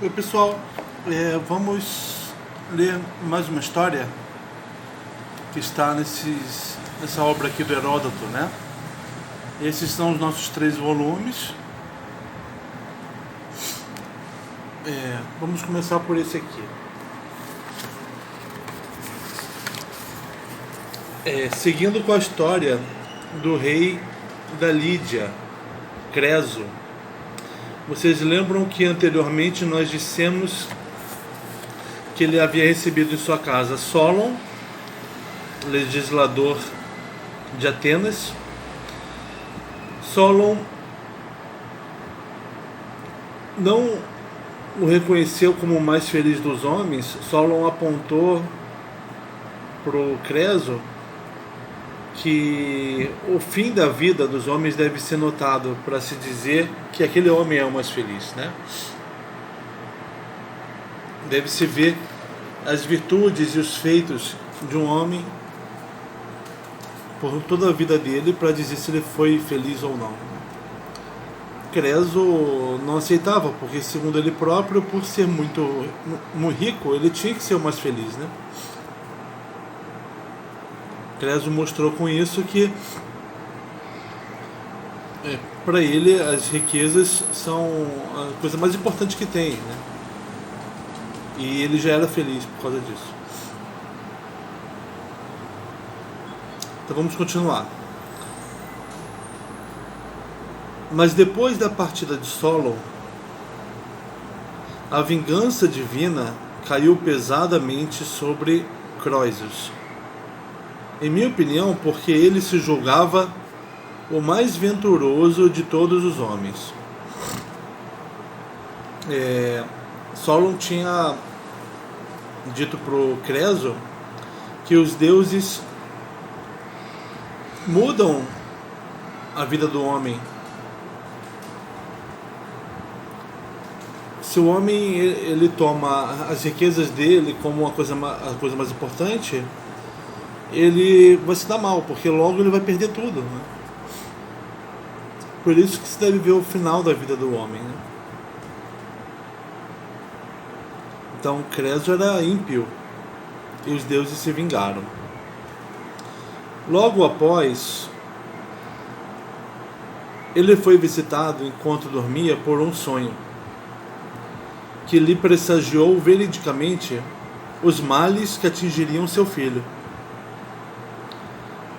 Oi pessoal, vamos ler mais uma história que está nessa obra aqui do Heródoto, né? Esses são os nossos 3 volumes. Vamos começar por esse aqui. Seguindo com a história do rei da Lídia, Creso. Vocês lembram que anteriormente nós dissemos que ele havia recebido em sua casa Solon, legislador de Atenas. Solon não o reconheceu como o mais feliz dos homens. Solon apontou para o Creso que o fim da vida dos homens deve ser notado para se dizer que aquele homem é o mais feliz, né? Deve-se ver as virtudes e os feitos de um homem por toda a vida dele para dizer se ele foi feliz ou não. Creso não aceitava, porque segundo ele próprio, por ser muito rico, ele tinha que ser o mais feliz, né? Creso mostrou com isso que para ele as riquezas são a coisa mais importante que tem, né? E ele já era feliz por causa disso. Então vamos continuar. Mas depois da partida de Solon, a vingança divina caiu pesadamente sobre Croesus. Em minha opinião, porque ele se julgava o mais venturoso de todos os homens. Solon tinha dito para o Creso que os deuses mudam a vida do homem. Se o homem ele toma as riquezas dele como a coisa mais importante, ele vai se dar mal, porque logo ele vai perder tudo, né? Por isso que se deve ver o final da vida do homem, né? Então Creso era ímpio e os deuses se vingaram. Logo após, ele foi visitado enquanto dormia por um sonho que lhe pressagiou veridicamente os males que atingiriam seu filho.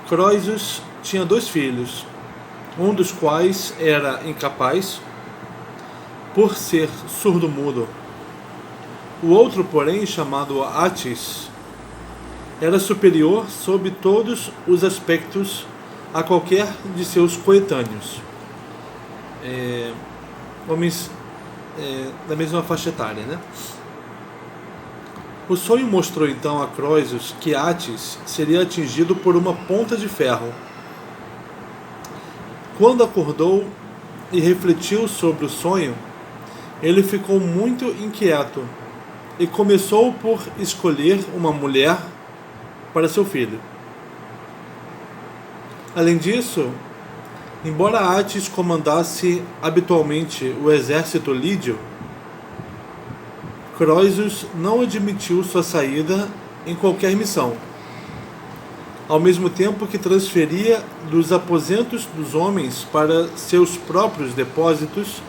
Croesus tinha 2 filhos, um dos quais era incapaz por ser surdo-mudo. O outro, porém, chamado Atis, era superior sob todos os aspectos a qualquer de seus coetâneos, homens da mesma faixa etária, né? O sonho mostrou então a Croesus que Atis seria atingido por uma ponta de ferro. Quando acordou e refletiu sobre o sonho, ele ficou muito inquieto e começou por escolher uma mulher para seu filho. Além disso, embora Atis comandasse habitualmente o exército lídio, Croesus não admitiu sua saída em qualquer missão, ao mesmo tempo que transferia dos aposentos dos homens para seus próprios depósitos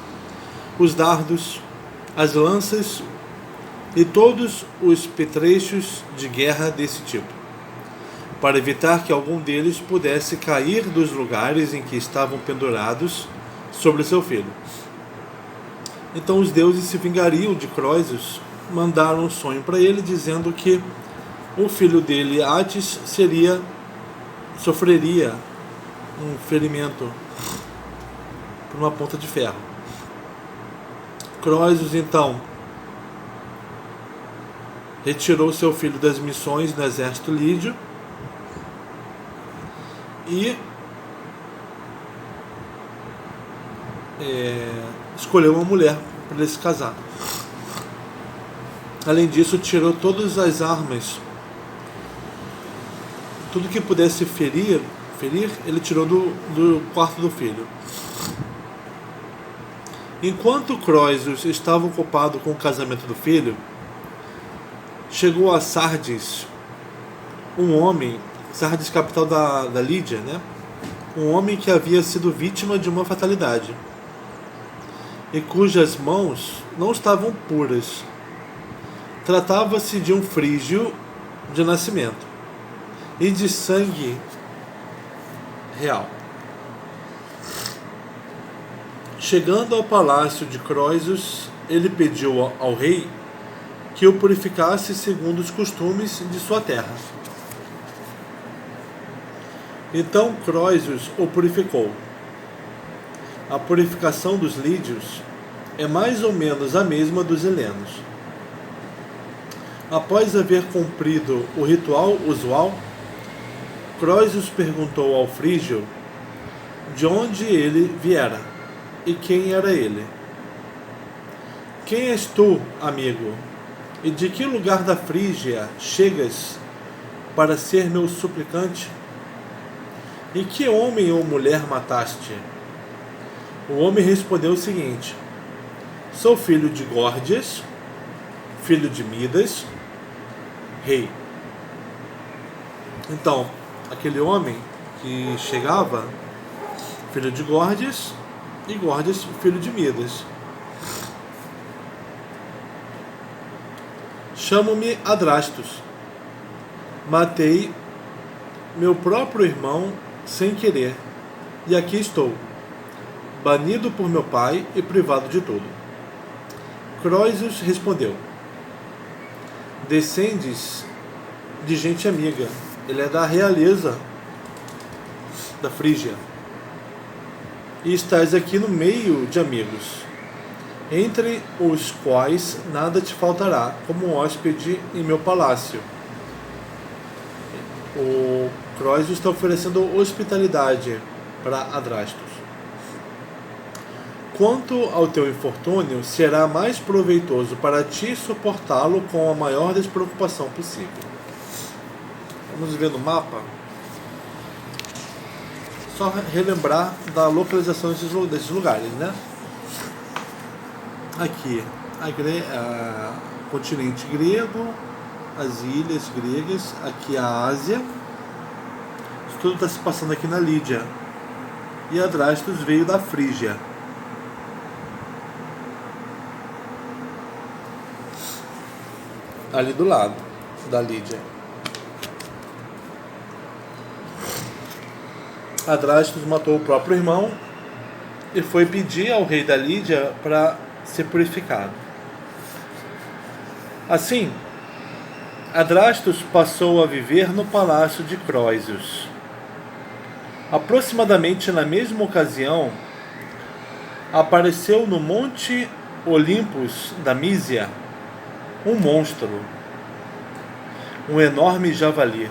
os dardos, as lanças e todos os petrechos de guerra desse tipo, para evitar que algum deles pudesse cair dos lugares em que estavam pendurados sobre seu filho. Então os deuses se vingariam de Croesus, mandaram um sonho para ele dizendo que o filho dele, Atis, sofreria um ferimento por uma ponta de ferro. Croesus então retirou seu filho das missões no exército lídio e escolheu uma mulher para ele se casar. Além disso, tirou todas as armas, tudo que pudesse ferir, ele tirou do quarto do filho. Enquanto Croesus estava ocupado com o casamento do filho, chegou a Sardes um homem, Sardes, capital da Lídia, né? Um homem que havia sido vítima de uma fatalidade e cujas mãos não estavam puras. Tratava-se de um frígio de nascimento e de sangue real. Chegando ao palácio de Croesus, ele pediu ao rei que o purificasse segundo os costumes de sua terra. Então Croesus o purificou. A purificação dos lídios é mais ou menos a mesma dos helenos. Após haver cumprido o ritual usual, Croesus perguntou ao frígio de onde ele viera e quem era ele. Quem és tu, amigo? E de que lugar da Frígia chegas para ser meu suplicante? E que homem ou mulher mataste? O homem respondeu o seguinte: sou filho de Górgias, filho de Midas, rei. Então, aquele homem que chegava, filho de Górgias, e Górgias, filho de Midas. Chamo-me Adrastos. Matei meu próprio irmão sem querer, e aqui estou, banido por meu pai e privado de tudo. Croesus respondeu: descendes de gente amiga. Ele é da realeza da Frígia. E estás aqui no meio de amigos, entre os quais nada te faltará, como hóspede em meu palácio. O Croesus está oferecendo hospitalidade para Adrastos. Quanto ao teu infortúnio, será mais proveitoso para ti suportá-lo com a maior despreocupação possível. Vamos ver no mapa. Só relembrar da localização desses lugares, né? Aqui, o continente grego, as ilhas gregas, aqui a Ásia. Isso tudo está se passando aqui na Lídia. E Adrastos veio da Frígia. Ali do lado da Lídia. Adrastos matou o próprio irmão e foi pedir ao rei da Lídia para ser purificado. Assim, Adrastos passou a viver no palácio de Croesus. Aproximadamente na mesma ocasião, apareceu no Monte Olympus da Mísia um monstro, um enorme javali.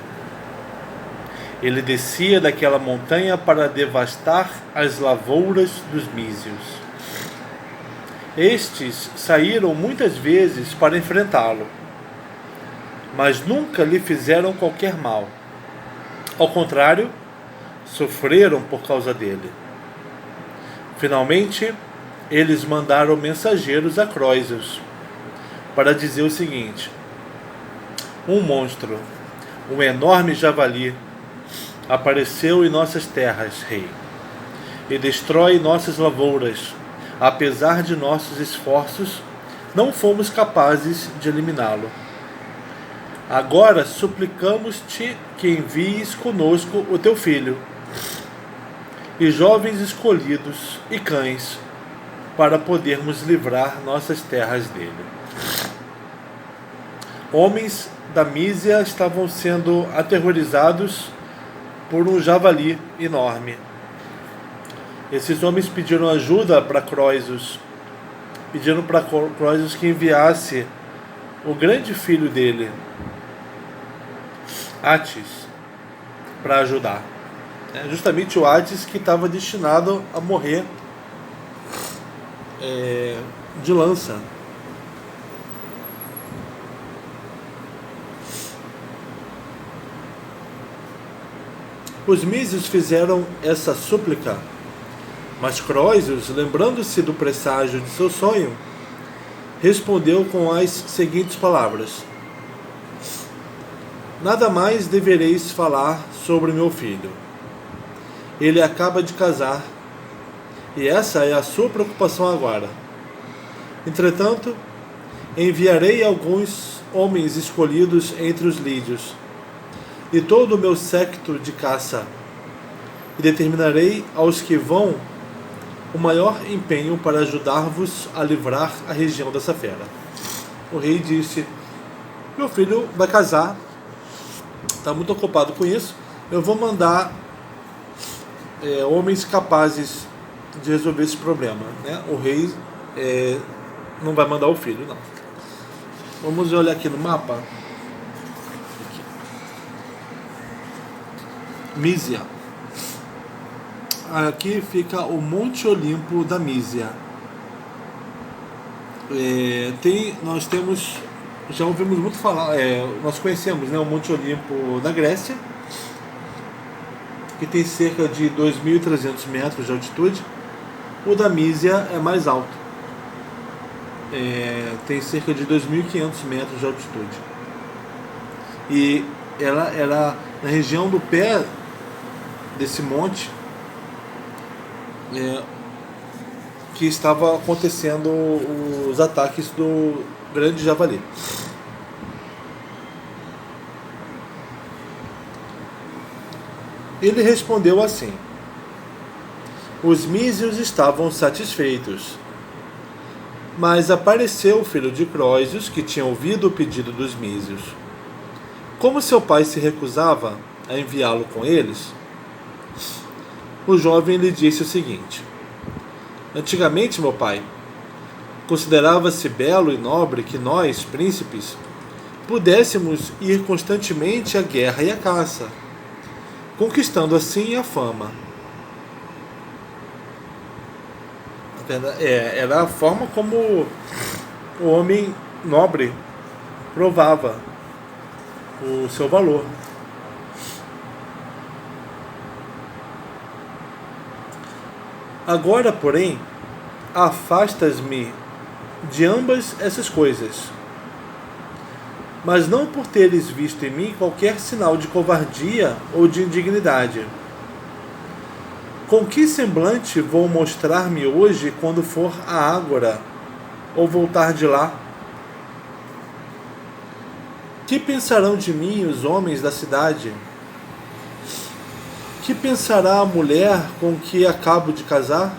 Ele descia daquela montanha para devastar as lavouras dos mísios. Estes saíram muitas vezes para enfrentá-lo, mas nunca lhe fizeram qualquer mal. Ao contrário, sofreram por causa dele. Finalmente, eles mandaram mensageiros a Croesus para dizer o seguinte: um monstro, um enorme javali, apareceu em nossas terras, rei, e destrói nossas lavouras. Apesar de nossos esforços, não fomos capazes de eliminá-lo. Agora suplicamos-te que envies conosco o teu filho, e jovens escolhidos e cães, para podermos livrar nossas terras dele. Homens da Mísia estavam sendo aterrorizados por um javali enorme. Esses homens pediram ajuda para Croesus, pediram para Croesus que enviasse o grande filho dele, Atis, para ajudar. É justamente o Atis que estava destinado a morrer de lança. Os mísios fizeram essa súplica Mas Croesus, lembrando-se do presságio de seu sonho, respondeu com as seguintes palavras: nada mais devereis falar sobre meu filho. Ele acaba de casar, e essa é a sua preocupação agora. Entretanto, enviarei alguns homens escolhidos entre os lídios, e todo o meu séquito de caça, e determinarei aos que vão o maior empenho para ajudar-vos a livrar a região dessa fera. O rei disse: meu filho vai casar, está muito ocupado com isso, eu vou mandar homens capazes de resolver esse problema, né? O rei não vai mandar o filho, não. Vamos olhar aqui no mapa. Aqui. Mísia. Aqui fica o Monte Olimpo da Mísia. Nós temos, já ouvimos muito falar, nós conhecemos, né, o Monte Olimpo da Grécia, que tem cerca de 2.300 metros de altitude. O da Mísia é mais alto, tem cerca de 2.500 metros de altitude. E ela era na região do pé desse monte que estava acontecendo os ataques do grande javali. Ele respondeu assim: os mísios estavam satisfeitos. Mas apareceu o filho de Croesus, que tinha ouvido o pedido dos mísios. Como seu pai se recusava a enviá-lo com eles, o jovem lhe disse o seguinte: antigamente, meu pai, considerava-se belo e nobre que nós, príncipes, pudéssemos ir constantemente à guerra e à caça, conquistando assim a fama. Era a forma como o homem nobre provava o seu valor. Agora, porém, afastas-me de ambas essas coisas, mas não por teres visto em mim qualquer sinal de covardia ou de indignidade. Com que semblante vou mostrar-me hoje quando for à Ágora ou voltar de lá? Que pensarão de mim os homens da cidade? Que pensará a mulher com que acabo de casar?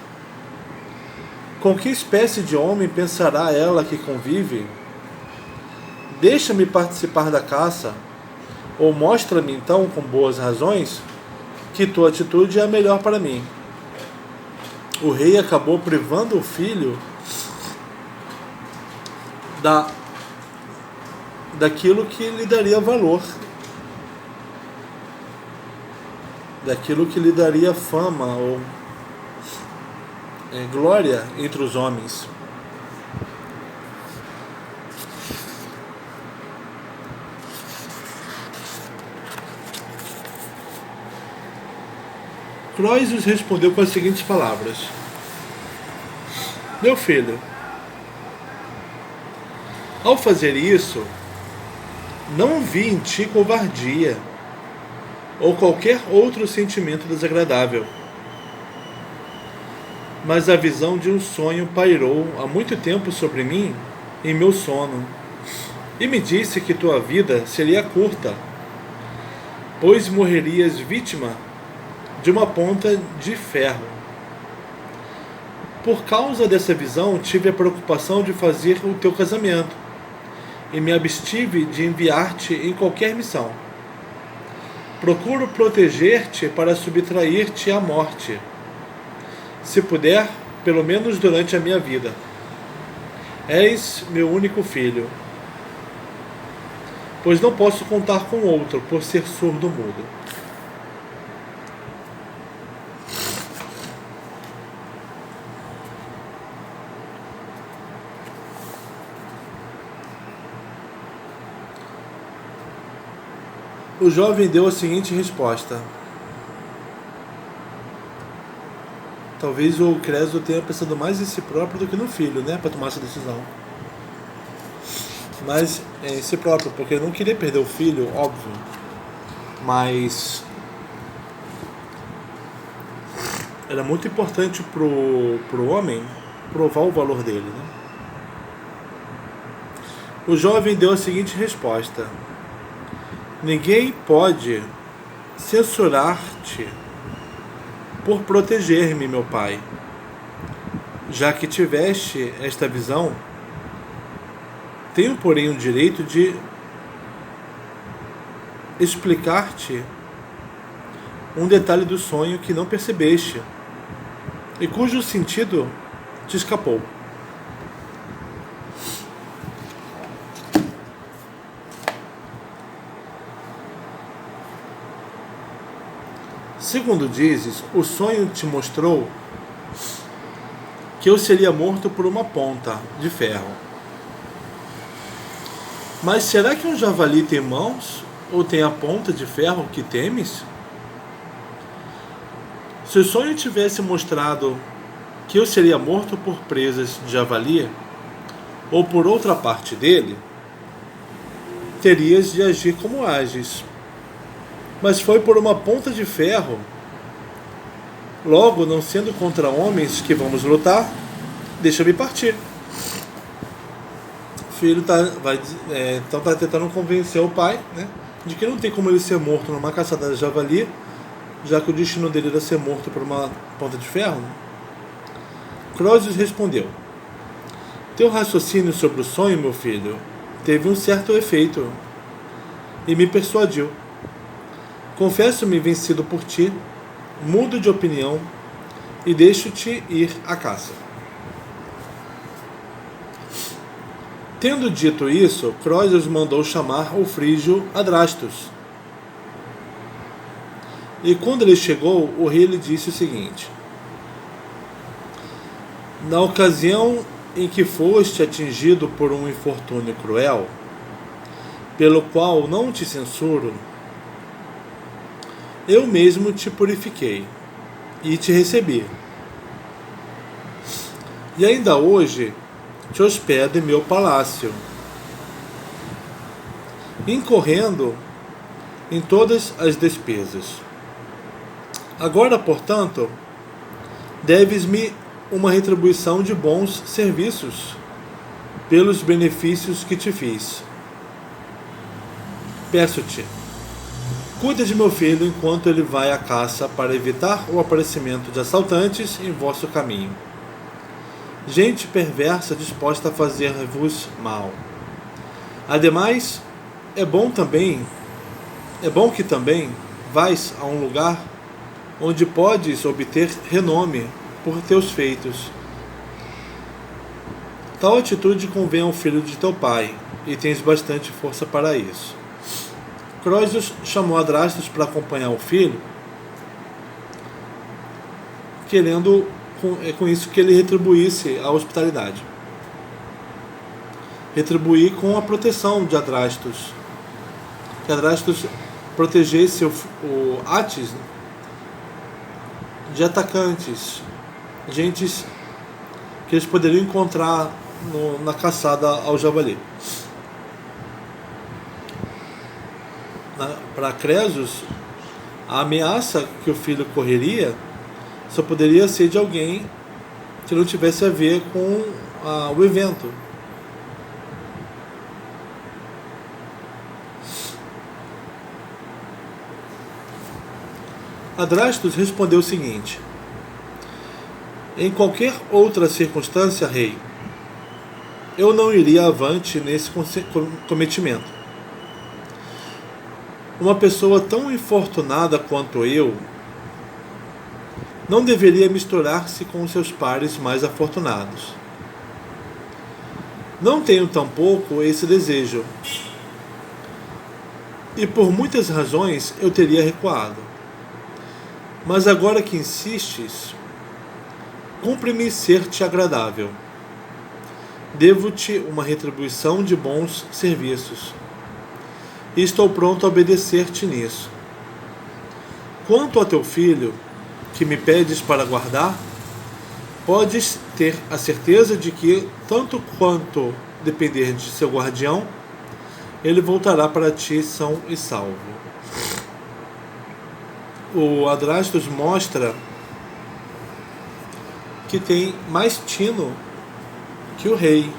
Com que espécie de homem pensará ela que convive? Deixa-me participar da caça, ou mostra-me então com boas razões que tua atitude é a melhor para mim. O rei acabou privando o filho daquilo que lhe daria valor, daquilo que lhe daria fama ou glória entre os homens. Croesus respondeu com as seguintes palavras: meu filho, ao fazer isso, não vi em ti covardia ou qualquer outro sentimento desagradável, mas a visão de um sonho pairou há muito tempo sobre mim em meu sono, e me disse que tua vida seria curta, pois morrerias vítima de uma ponta de ferro. Por causa dessa visão, tive a preocupação de fazer o teu casamento, e me abstive de enviar-te em qualquer missão. Procuro proteger-te para subtrair-te à morte, se puder, pelo menos durante a minha vida. És meu único filho, pois não posso contar com outro por ser surdo-mudo. O jovem deu a seguinte resposta: Talvez o Creso tenha pensado mais em si próprio do que no filho, né? Para tomar essa decisão. Mas em si próprio, porque ele não queria perder o filho, óbvio. Mas era muito importante pro homem provar o valor dele, né? O jovem deu a seguinte resposta: ninguém pode censurar-te por proteger-me, meu pai. Já que tiveste esta visão, tenho, porém, o direito de explicar-te um detalhe do sonho que não percebeste e cujo sentido te escapou. Segundo dizes, o sonho te mostrou que eu seria morto por uma ponta de ferro. Mas será que um javali tem mãos ou tem a ponta de ferro que temes? Se o sonho tivesse mostrado que eu seria morto por presas de javali ou por outra parte dele, terias de agir como ages. Mas foi por uma ponta de ferro. Logo, não sendo contra homens que vamos lutar, deixa-me partir. O filho então está tentando convencer o pai, né, de que não tem como ele ser morto numa caçada de javali, já que o destino dele era ser morto por uma ponta de ferro. Crozius respondeu: teu raciocínio sobre o sonho, meu filho, teve um certo efeito e me persuadiu. Confesso-me vencido por ti, mudo de opinião e deixo-te ir à caça. Tendo dito isso, Crozius mandou chamar o frígio Adrastus. E quando ele chegou, o rei lhe disse o seguinte: na ocasião em que foste atingido por um infortúnio cruel, pelo qual não te censuro, eu mesmo te purifiquei e te recebi. E ainda hoje te hospedo em meu palácio, incorrendo em todas as despesas. Agora, portanto, deves-me uma retribuição de bons serviços pelos benefícios que te fiz. Peço-te, cuida de meu filho enquanto ele vai à caça para evitar o aparecimento de assaltantes em vosso caminho. Gente perversa disposta a fazer-vos mal. Ademais, é bom que também vais a um lugar onde podes obter renome por teus feitos. Tal atitude convém ao filho de teu pai, e tens bastante força para isso. Crozius chamou Adrastus para acompanhar o filho, querendo com isso que ele retribuísse a hospitalidade. Retribuir com a proteção de Adrastus. Que Adrastus protegesse o Atis de atacantes, gentes que eles poderiam encontrar na caçada ao javali. Para Crozius, a ameaça que o filho correria só poderia ser de alguém que não tivesse a ver com o evento. Adrastus respondeu o seguinte: em qualquer outra circunstância, rei, eu não iria avante nesse cometimento. Uma pessoa tão infortunada quanto eu não deveria misturar-se com seus pares mais afortunados. Não tenho tampouco esse desejo, e por muitas razões eu teria recuado. Mas agora que insistes, cumpre-me ser-te agradável. Devo-te uma retribuição de bons serviços, e estou pronto a obedecer-te nisso. Quanto a teu filho, que me pedes para guardar, podes ter a certeza de que, tanto quanto depender de seu guardião, ele voltará para ti são e salvo. O Adrastos mostra que tem mais tino que o rei,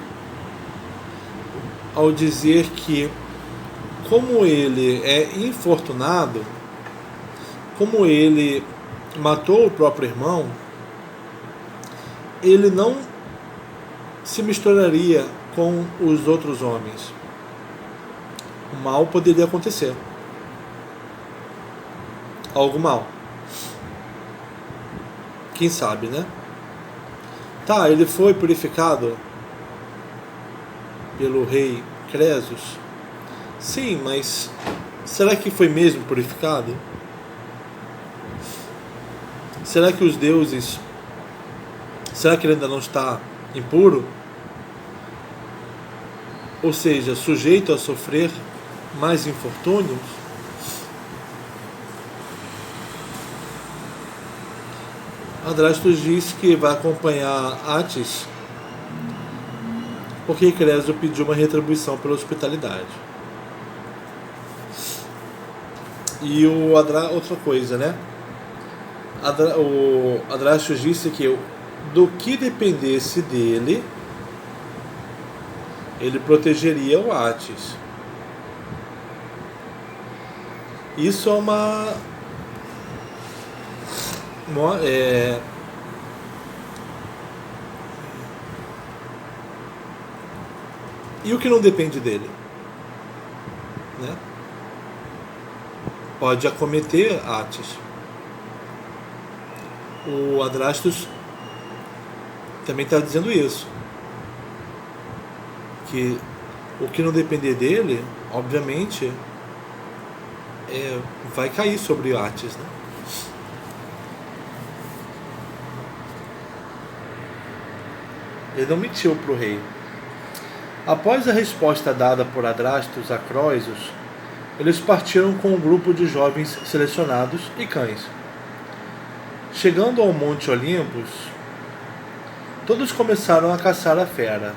ao dizer que, como ele é infortunado, como ele matou o próprio irmão, ele não se misturaria com os outros homens. O mal poderia acontecer. Algo mal. Quem sabe, né? Tá, ele foi purificado pelo rei Cresos? Sim, mas será que foi mesmo purificado? Será que os deuses... Será que ele ainda não está impuro? Ou seja, sujeito a sofrer mais infortúnios? Adrastos diz que vai acompanhar Atis porque Creso pediu uma retribuição pela hospitalidade. E outra coisa, né? O Adrastos disse que do que dependesse dele, ele protegeria o Atis. Isso é E o que não depende dele, né? Pode acometer Atis. O Adrastos também está dizendo isso, que o que não depender dele, obviamente, vai cair sobre Atis, né? Ele não mentiu para o rei. Após a resposta dada por Adrastos a Croesus, eles partiram com um grupo de jovens selecionados e cães. Chegando ao Monte Olympus, todos começaram a caçar a fera.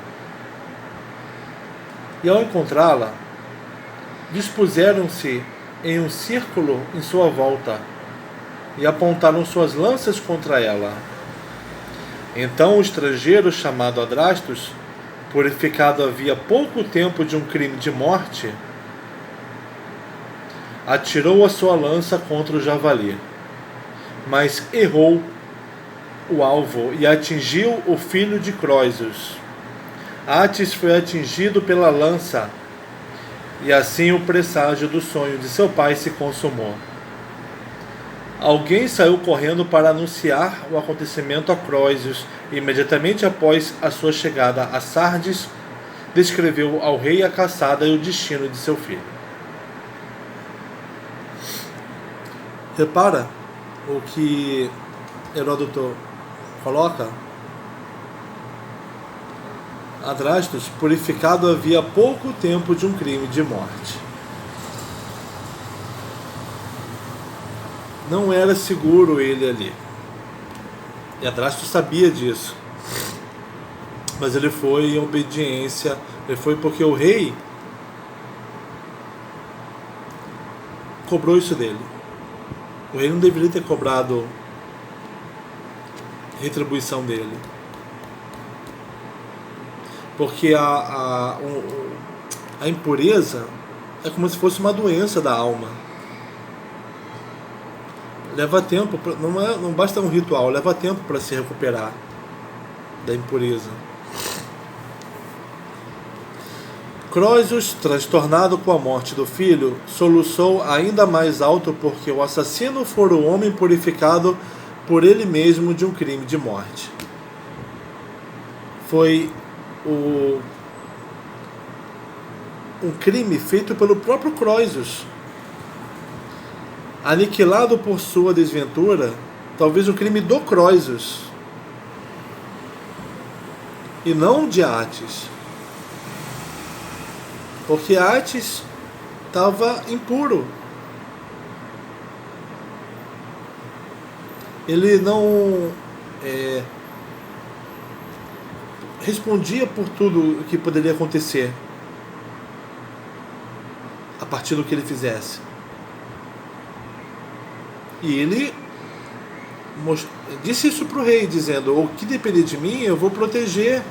E ao encontrá-la, dispuseram-se em um círculo em sua volta e apontaram suas lanças contra ela. Então o estrangeiro chamado Adrastos, purificado havia pouco tempo de um crime de morte, atirou a sua lança contra o javali, mas errou o alvo e atingiu o filho de Croesus. Atis foi atingido pela lança, e assim o presságio do sonho de seu pai se consumou. Alguém saiu correndo para anunciar o acontecimento a Croesus e imediatamente após a sua chegada a Sardes, descreveu ao rei a caçada e o destino de seu filho. Repara o que Heródoto coloca. Adrastos, purificado havia pouco tempo de um crime de morte. Não era seguro ele ali. E Adrastos sabia disso. Mas ele foi em obediência. Ele foi porque o rei cobrou isso dele. O rei não deveria ter cobrado retribuição dele. Porque a impureza é como se fosse uma doença da alma. Leva tempo, não basta um ritual, leva tempo para se recuperar da impureza. Croesus, transtornado com a morte do filho, soluçou ainda mais alto porque o assassino fora o homem purificado por ele mesmo de um crime de morte. Foi um crime feito pelo próprio Croesus. Aniquilado por sua desventura, talvez um crime do Croesus e não de Atis, porque Atis estava impuro. Ele respondia por tudo o que poderia acontecer a partir do que ele fizesse. E ele disse isso para o rei, dizendo: o que depender de mim, eu vou proteger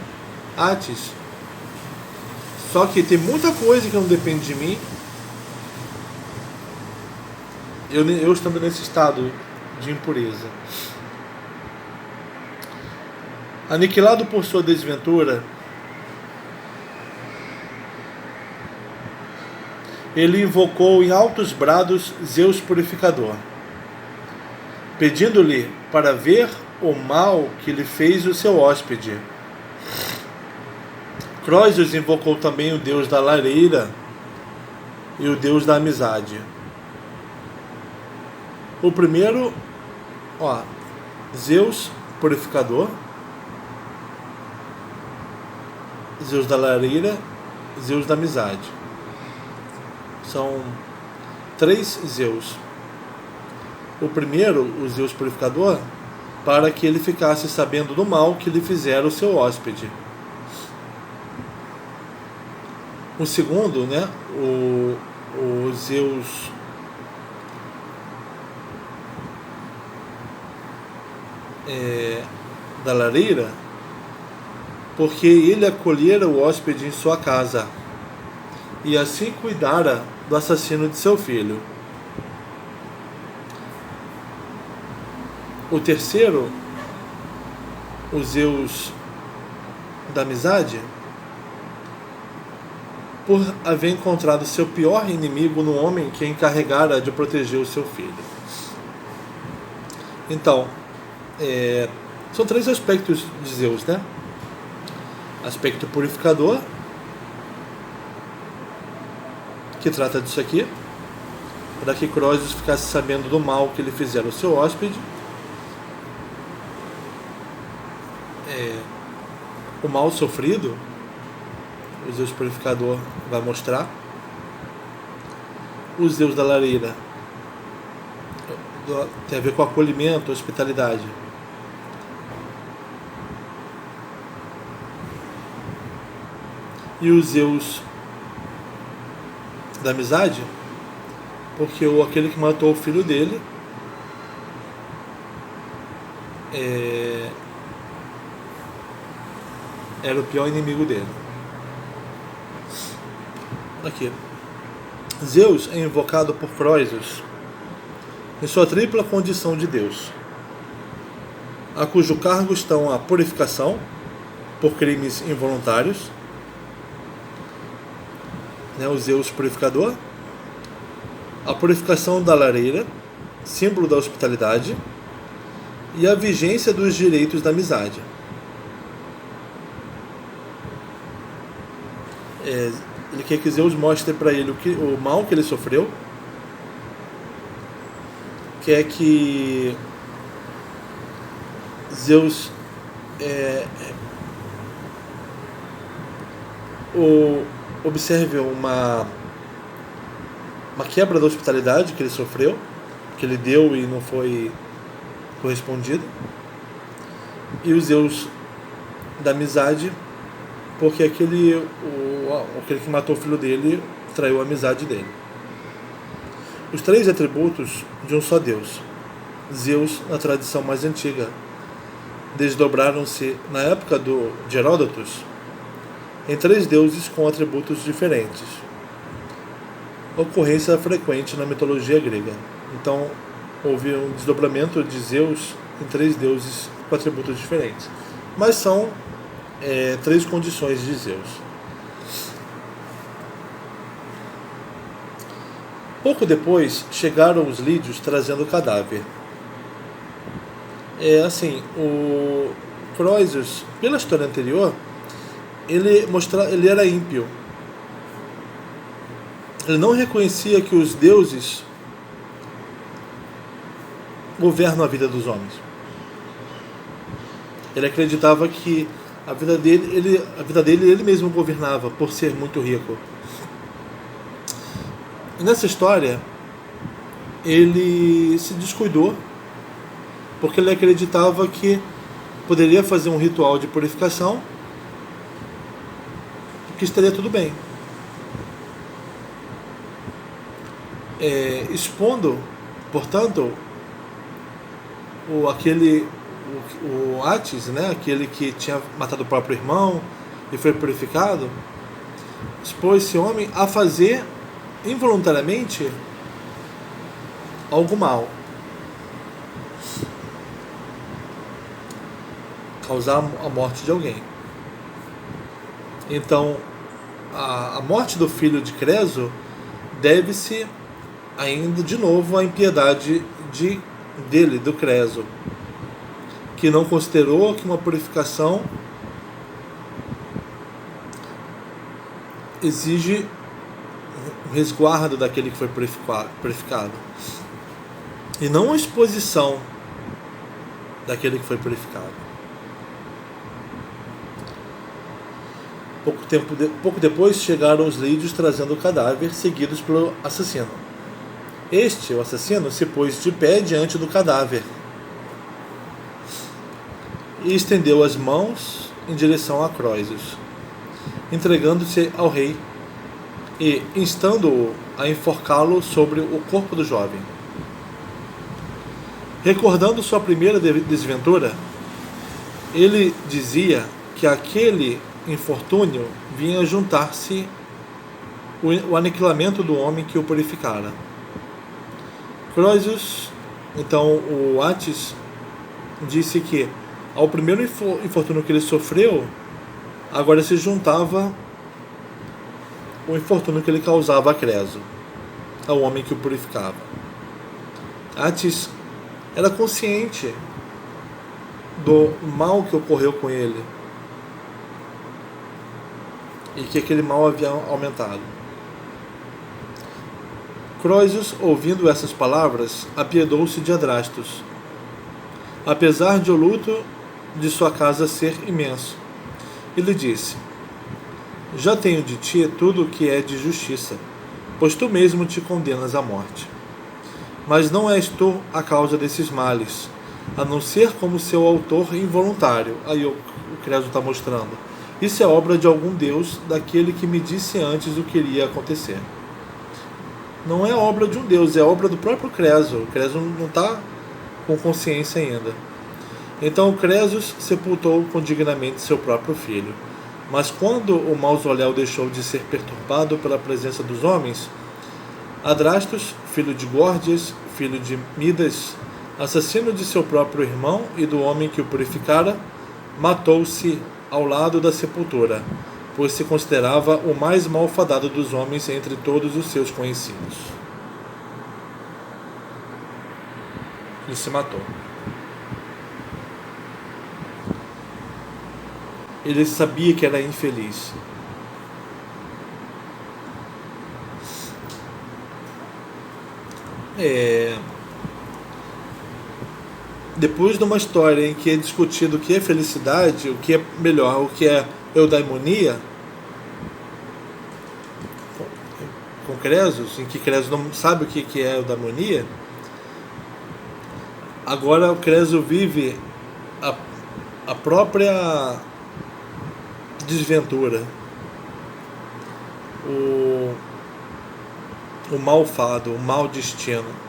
Atis. Só que tem muita coisa que não depende de mim. Eu estando nesse estado de impureza. Aniquilado por sua desventura, ele invocou em altos brados Zeus Purificador, pedindo-lhe para ver o mal que lhe fez o seu hóspede. Croesus invocou também o deus da lareira e o deus da amizade. O primeiro, Zeus Purificador, Zeus da lareira, Zeus da amizade. São 3 Zeus. O primeiro, o Zeus Purificador, para que ele ficasse sabendo do mal que lhe fizera o seu hóspede. O segundo, o Zeus da lareira, porque ele acolhera o hóspede em sua casa e assim cuidara do assassino de seu filho. O terceiro, o Zeus da amizade, por haver encontrado seu pior inimigo no homem que encarregara de proteger o seu filho. Então, são 3 aspectos de Zeus, né? Aspecto purificador, que trata disso aqui, para que Croesus ficasse sabendo do mal que ele fizera ao seu hóspede. O mal sofrido, o Zeus Purificador vai mostrar. O Zeus da lareira tem a ver com acolhimento, hospitalidade. E o Zeus da amizade, porque aquele que matou o filho dele era o pior inimigo dele. Aqui. Zeus é invocado por Croesus em sua tripla condição de Deus, a cujo cargo estão a purificação por crimes involuntários, o Zeus Purificador, a purificação da lareira, símbolo da hospitalidade, e a vigência dos direitos da amizade. Ele quer que Zeus mostre para ele o mal que ele sofreu, quer que Zeus observe uma quebra da hospitalidade que ele sofreu, que ele deu e não foi correspondido, e o Zeus da amizade, porque aquele que matou o filho dele traiu a amizade dele. Os 3 atributos de um só Deus. Zeus, na tradição mais antiga, desdobraram-se na época de Heródotos em 3 deuses com atributos diferentes. Ocorrência frequente na mitologia grega. Então, houve um desdobramento de Zeus em 3 deuses com atributos diferentes. Mas são 3 condições de Zeus. Pouco depois, chegaram os lídios trazendo o cadáver. O Croesus, pela história anterior, ele era ímpio. Ele não reconhecia que os deuses governam a vida dos homens. Ele acreditava que a vida dele ele mesmo governava, por ser muito rico. E nessa história, ele se descuidou, porque ele acreditava que poderia fazer um ritual de purificação que estaria tudo bem. Expondo, portanto, o Atis, né, aquele que tinha matado o próprio irmão e foi purificado, expôs esse homem a fazer involuntariamente algo mal, causar a morte de alguém. Então, a morte do filho de Creso deve-se ainda de novo à impiedade dele, do Creso, que não considerou que uma purificação exige um resguardo daquele que foi purificado e não a exposição daquele que foi purificado. Pouco depois chegaram os lídios trazendo o cadáver, seguidos pelo assassino. O assassino, se pôs de pé diante do cadáver e estendeu as mãos em direção a Croesus, entregando-se ao rei e instando-o a enforcá-lo sobre o corpo do jovem. Recordando sua primeira desventura, ele dizia que aquele infortúnio vinha juntar-se o aniquilamento do homem que o purificara. Croesus, então o Atis, disse que ao primeiro infortúnio que ele sofreu, agora se juntava o infortúnio que ele causava a Creso, ao homem que o purificava. Atis era consciente do mal que ocorreu com ele e que aquele mal havia aumentado. Croesus, ouvindo essas palavras, apiedou-se de Adrastos, apesar de o luto de sua casa ser imenso. Ele disse: já tenho de ti tudo o que é de justiça, pois tu mesmo te condenas à morte. Mas não és tu a causa desses males, a não ser como seu autor involuntário. Aí o Creso está mostrando. Isso é obra de algum Deus, daquele que me disse antes o que iria acontecer. Não é obra de um Deus, é obra do próprio Creso. O Creso não está com consciência ainda. Então Cresus sepultou dignamente seu próprio filho. Mas quando o mausoléu deixou de ser perturbado pela presença dos homens, Adrastos, filho de Górgias, filho de Midas, assassino de seu próprio irmão e do homem que o purificara, matou-se ao lado da sepultura, pois se considerava o mais malfadado dos homens entre todos os seus conhecidos. Ele se matou. Ele sabia que era infeliz. Depois de uma história em que é discutido o que é felicidade, o que é melhor, o que é eudaimonia, com Cresus, em que Cresus não sabe o que é eudaimonia, agora o Cresus vive a própria desventura, o malfado, o mau destino,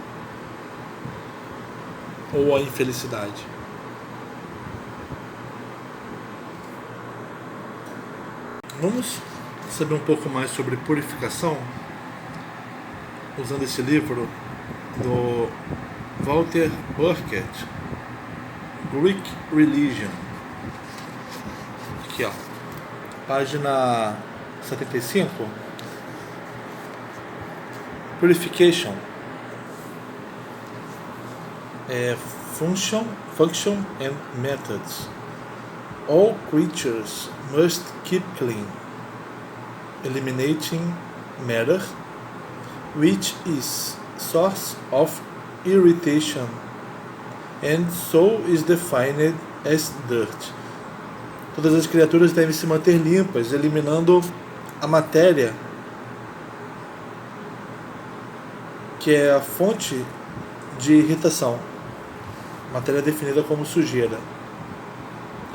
ou a infelicidade. Vamos saber um pouco mais sobre purificação usando esse livro do Walter Burkert, Greek Religion. Aqui, ó, página 75. Purification. Function and methods. All creatures must keep clean, eliminating matter, which is source of irritation, and so is defined as dirt. Todas as criaturas devem se manter limpas, eliminando a matéria, que é a fonte de irritação. Matéria definida como sujeira.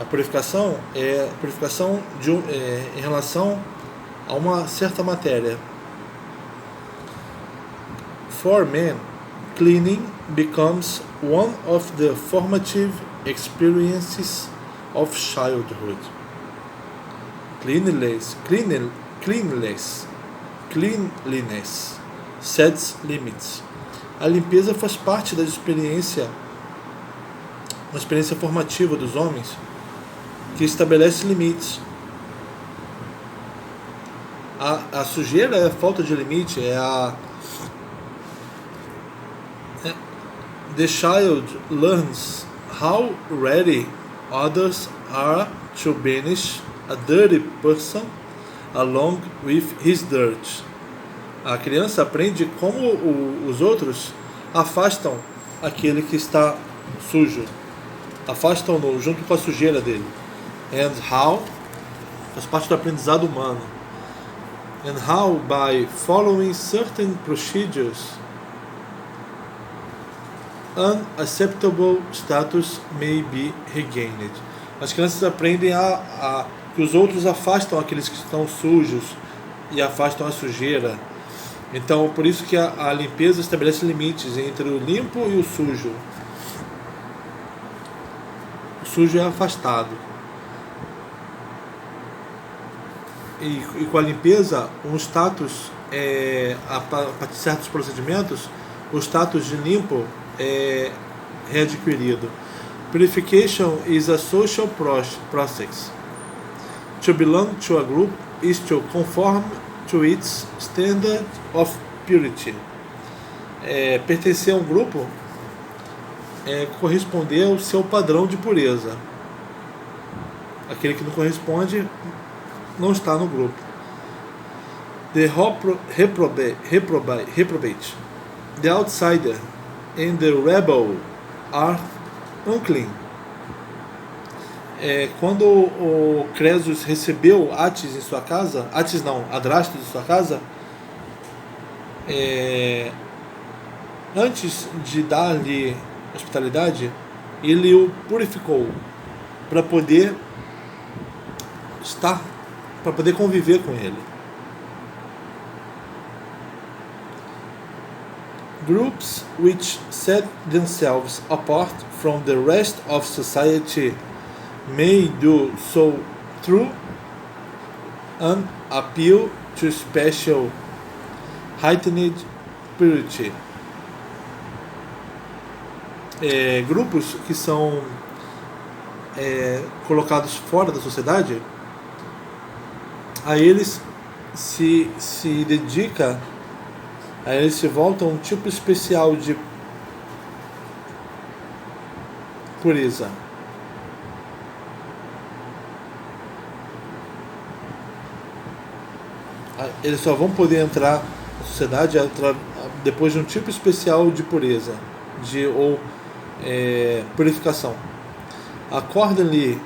A purificação é em relação a uma certa matéria. For men, cleaning becomes one of the formative experiences of childhood. Cleanliness sets limits. A limpeza faz parte da experiência, uma experiência formativa dos homens que estabelece limites. A sujeira é a falta de limite, The child learns how ready others are to banish a dirty person along with his dirt. A criança aprende como os outros afastam aquele que está sujo, afastam-no junto com a sujeira dele. And how, faz parte do aprendizado humano. And how, by following certain procedures, unacceptable status may be regained. As crianças aprendem que os outros afastam aqueles que estão sujos e afastam a sujeira. Então, por isso que a limpeza estabelece limites entre o limpo e o sujo. O sujo é afastado. E com a limpeza, um status, a partir de certos procedimentos, o status de limpo é readquirido. Purification is a social process. To belong to a group is to conform to its standard of purity. Pertencer a um grupo é corresponder ao seu padrão de pureza. Aquele que não corresponde não está no grupo. The reprobate, the outsider, and the rebel are unclean. Quando o Crésus recebeu Atis em sua casa, Adrastos em sua casa, antes de dar-lhe hospitalidade, ele o purificou para poder conviver com ele. Groups which set themselves apart from the rest of society may do so through an appeal to special heightened purity. Grupos que são colocados fora da sociedade, a eles se dedica, a eles se volta um tipo especial de pureza. Eles só vão poder entrar na sociedade depois de um tipo especial de pureza, ou purificação. Accordingly,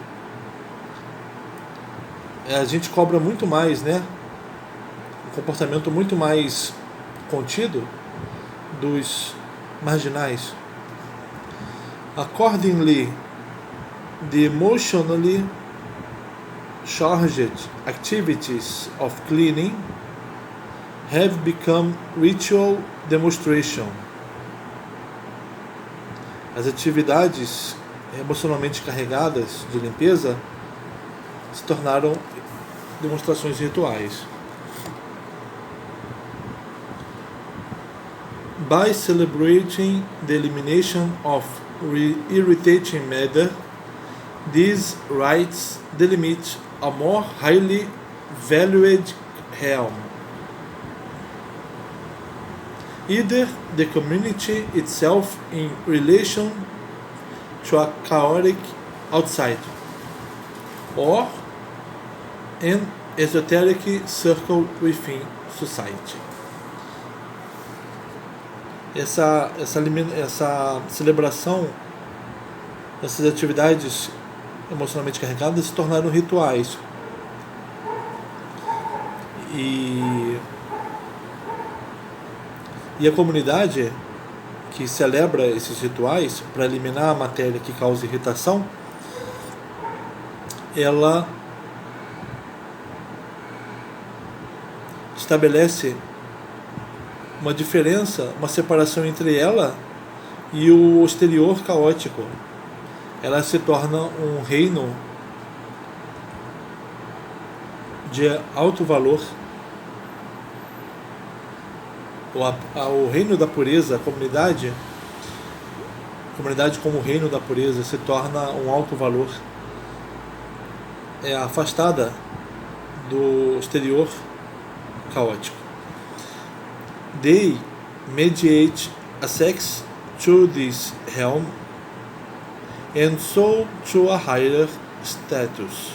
a gente cobra muito mais, né? Um comportamento muito mais contido dos marginais. Accordingly, the emotionally charged activities of cleaning have become ritual demonstration. As atividades emocionalmente carregadas de limpeza se tornaram demonstrações rituais. By celebrating the elimination of irritating matter, these rites delimit a more highly valued realm. Either the community itself in relation to a chaotic outside, or an esoteric circle within society. Essa celebração, essas atividades emocionalmente carregadas se tornaram rituais. E a comunidade que celebra esses rituais para eliminar a matéria que causa irritação, estabelece uma diferença, uma separação entre ela e o exterior caótico. Ela se torna um reino de alto valor. O reino da pureza, a comunidade como reino da pureza se torna um alto valor. É afastada do exterior caótico. They mediate access to this realm and so to a higher status.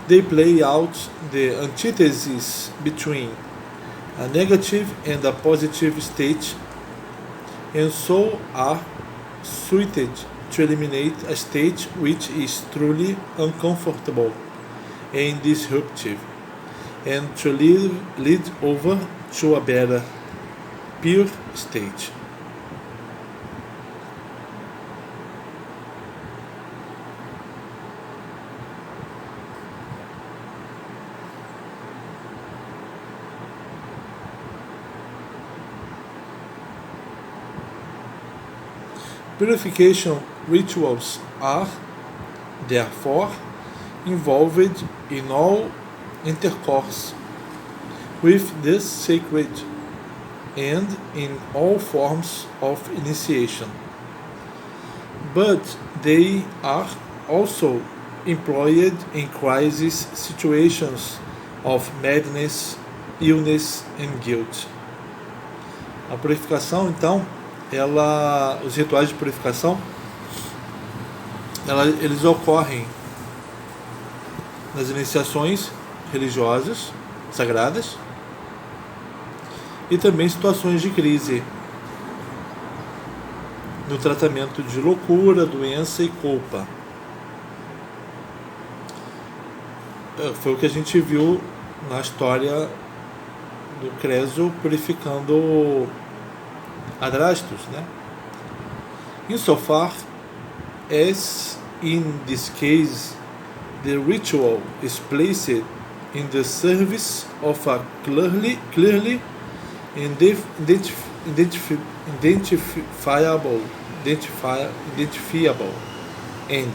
They play out the antithesis between a negative and a positive state, and so are suited to eliminate a state which is truly uncomfortable and disruptive, and to lead over to a better, pure state. Purification rituals are, therefore, involved in all intercourse with the sacred and in all forms of initiation. But they are also employed in crisis situations of madness, illness and guilt. A purificação, então, os rituais de purificação, eles ocorrem nas iniciações religiosas, sagradas, e também situações de crise, no tratamento de loucura, doença e culpa. Foi o que a gente viu na história do Creso purificando Adrastos, né? Insofar as in this case the ritual is placed in the service of a clearly identifiable end.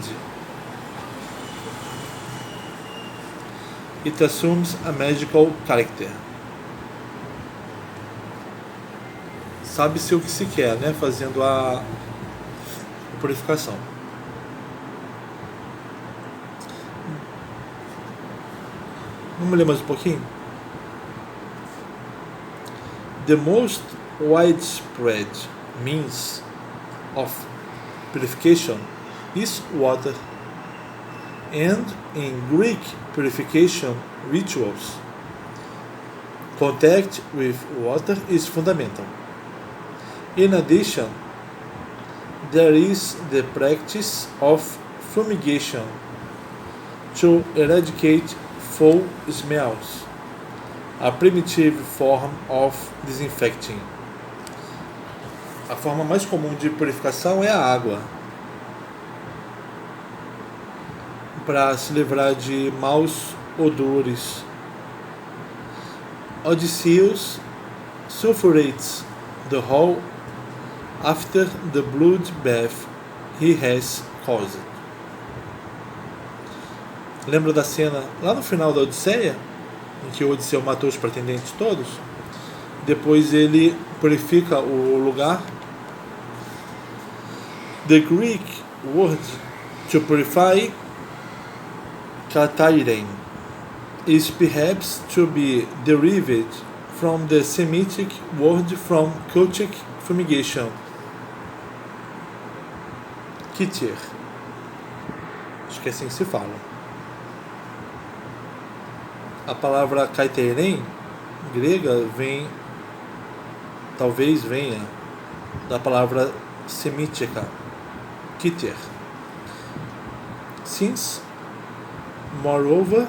It assumes a magical character. Sabe-se o que se quer, né? Fazendo a purificação. Vamos ler mais um pouquinho? The most widespread means of purification is water, and in Greek purification rituals, contact with water is fundamental. In addition, there is the practice of fumigation to eradicate foul smells, a primitive form of disinfecting. A forma mais comum de purificação é a água, para se livrar de maus odores. Odysseus sulfurates the hole after the blood bath he has caused. Lembra da cena lá no final da Odisseia, em que o Odisseu matou os pretendentes todos? Depois ele purifica o lugar. The Greek word to purify, katairen, is perhaps to be derived from the Semitic word from cultic fumigation, kitir. Acho que é assim que se fala. A palavra kaiteren, grega, talvez venha da palavra semítica, kitir. Since, moreover,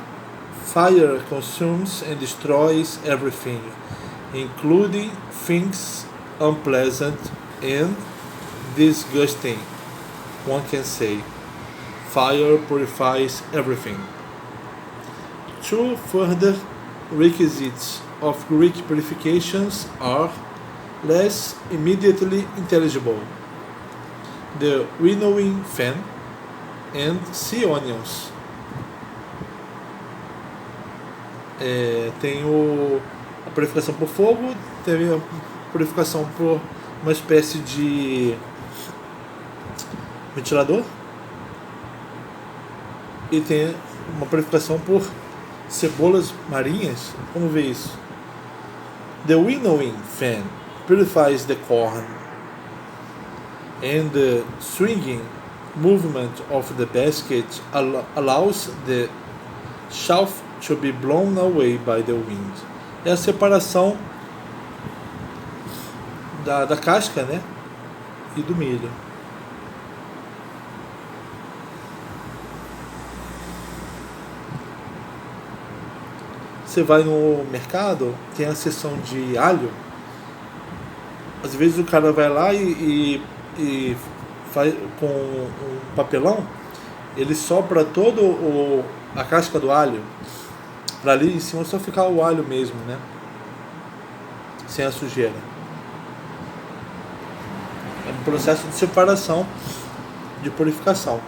fire consumes and destroys everything, including things unpleasant and disgusting, one can say, fire purifies everything. To further requisites of Greek purifications are less immediately intelligible. The winnowing fan and sea onions. Tem a purificação por fogo, tem a purificação por uma espécie de ventilador e tem uma purificação por cebolas marinhas. Vamos ver isso. The winnowing fan purifies the corn, and the swinging movement of the basket allows the chaff to be blown away by the wind. É a separação da casca, né, e do milho. Você vai no mercado, tem a seção de alho. Às vezes o cara vai lá e faz com um papelão, ele sopra todo a casca do alho para ali em cima só ficar o alho mesmo, né? Sem a sujeira. É um processo de separação, de purificação.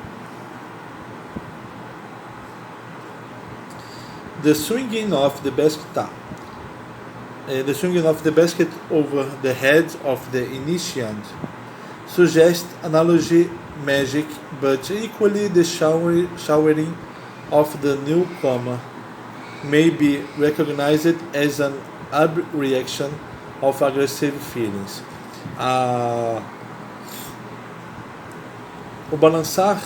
The swinging of the basket the swinging of the basket over the head of the initiant suggests analogy magic, but equally the showering of the newcomer may be recognized as an reaction of aggressive feelings. O balançar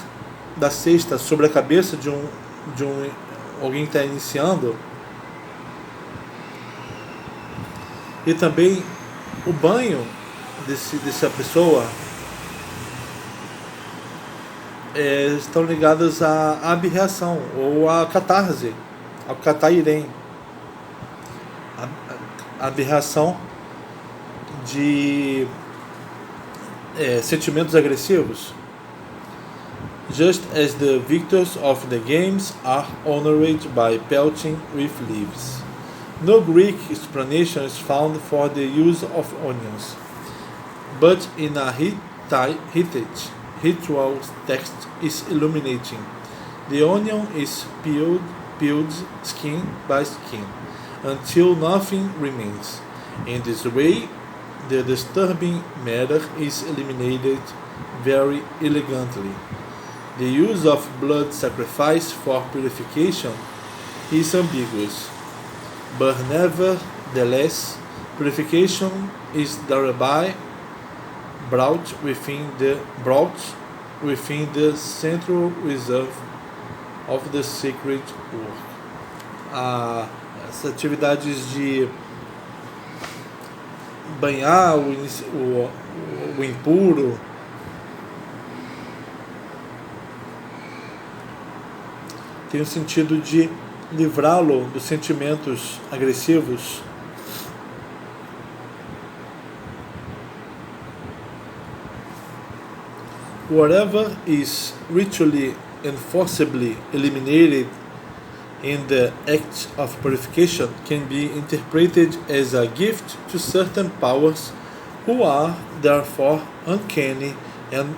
da cesta sobre a cabeça de alguém que está iniciando, e também o banho dessa pessoa estão ligadas à abreação ou à catarse, ao catairém, a aberração de sentimentos agressivos. Just as the victors of the games are honored by pelting with leaves. No Greek explanation is found for the use of onions, but in a Hittite ritual text is illuminating. The onion is peeled skin by skin until nothing remains. In this way, the disturbing matter is eliminated very elegantly. The use of blood sacrifice for purification is ambiguous, but nevertheless, purification is thereby brought within the central reserve of the sacred work. Essas atividades de banhar o impuro, tem o sentido de livrá-lo dos sentimentos agressivos. Whatever is ritually and forcibly eliminated in the act of purification can be interpreted as a gift to certain powers who are therefore uncanny and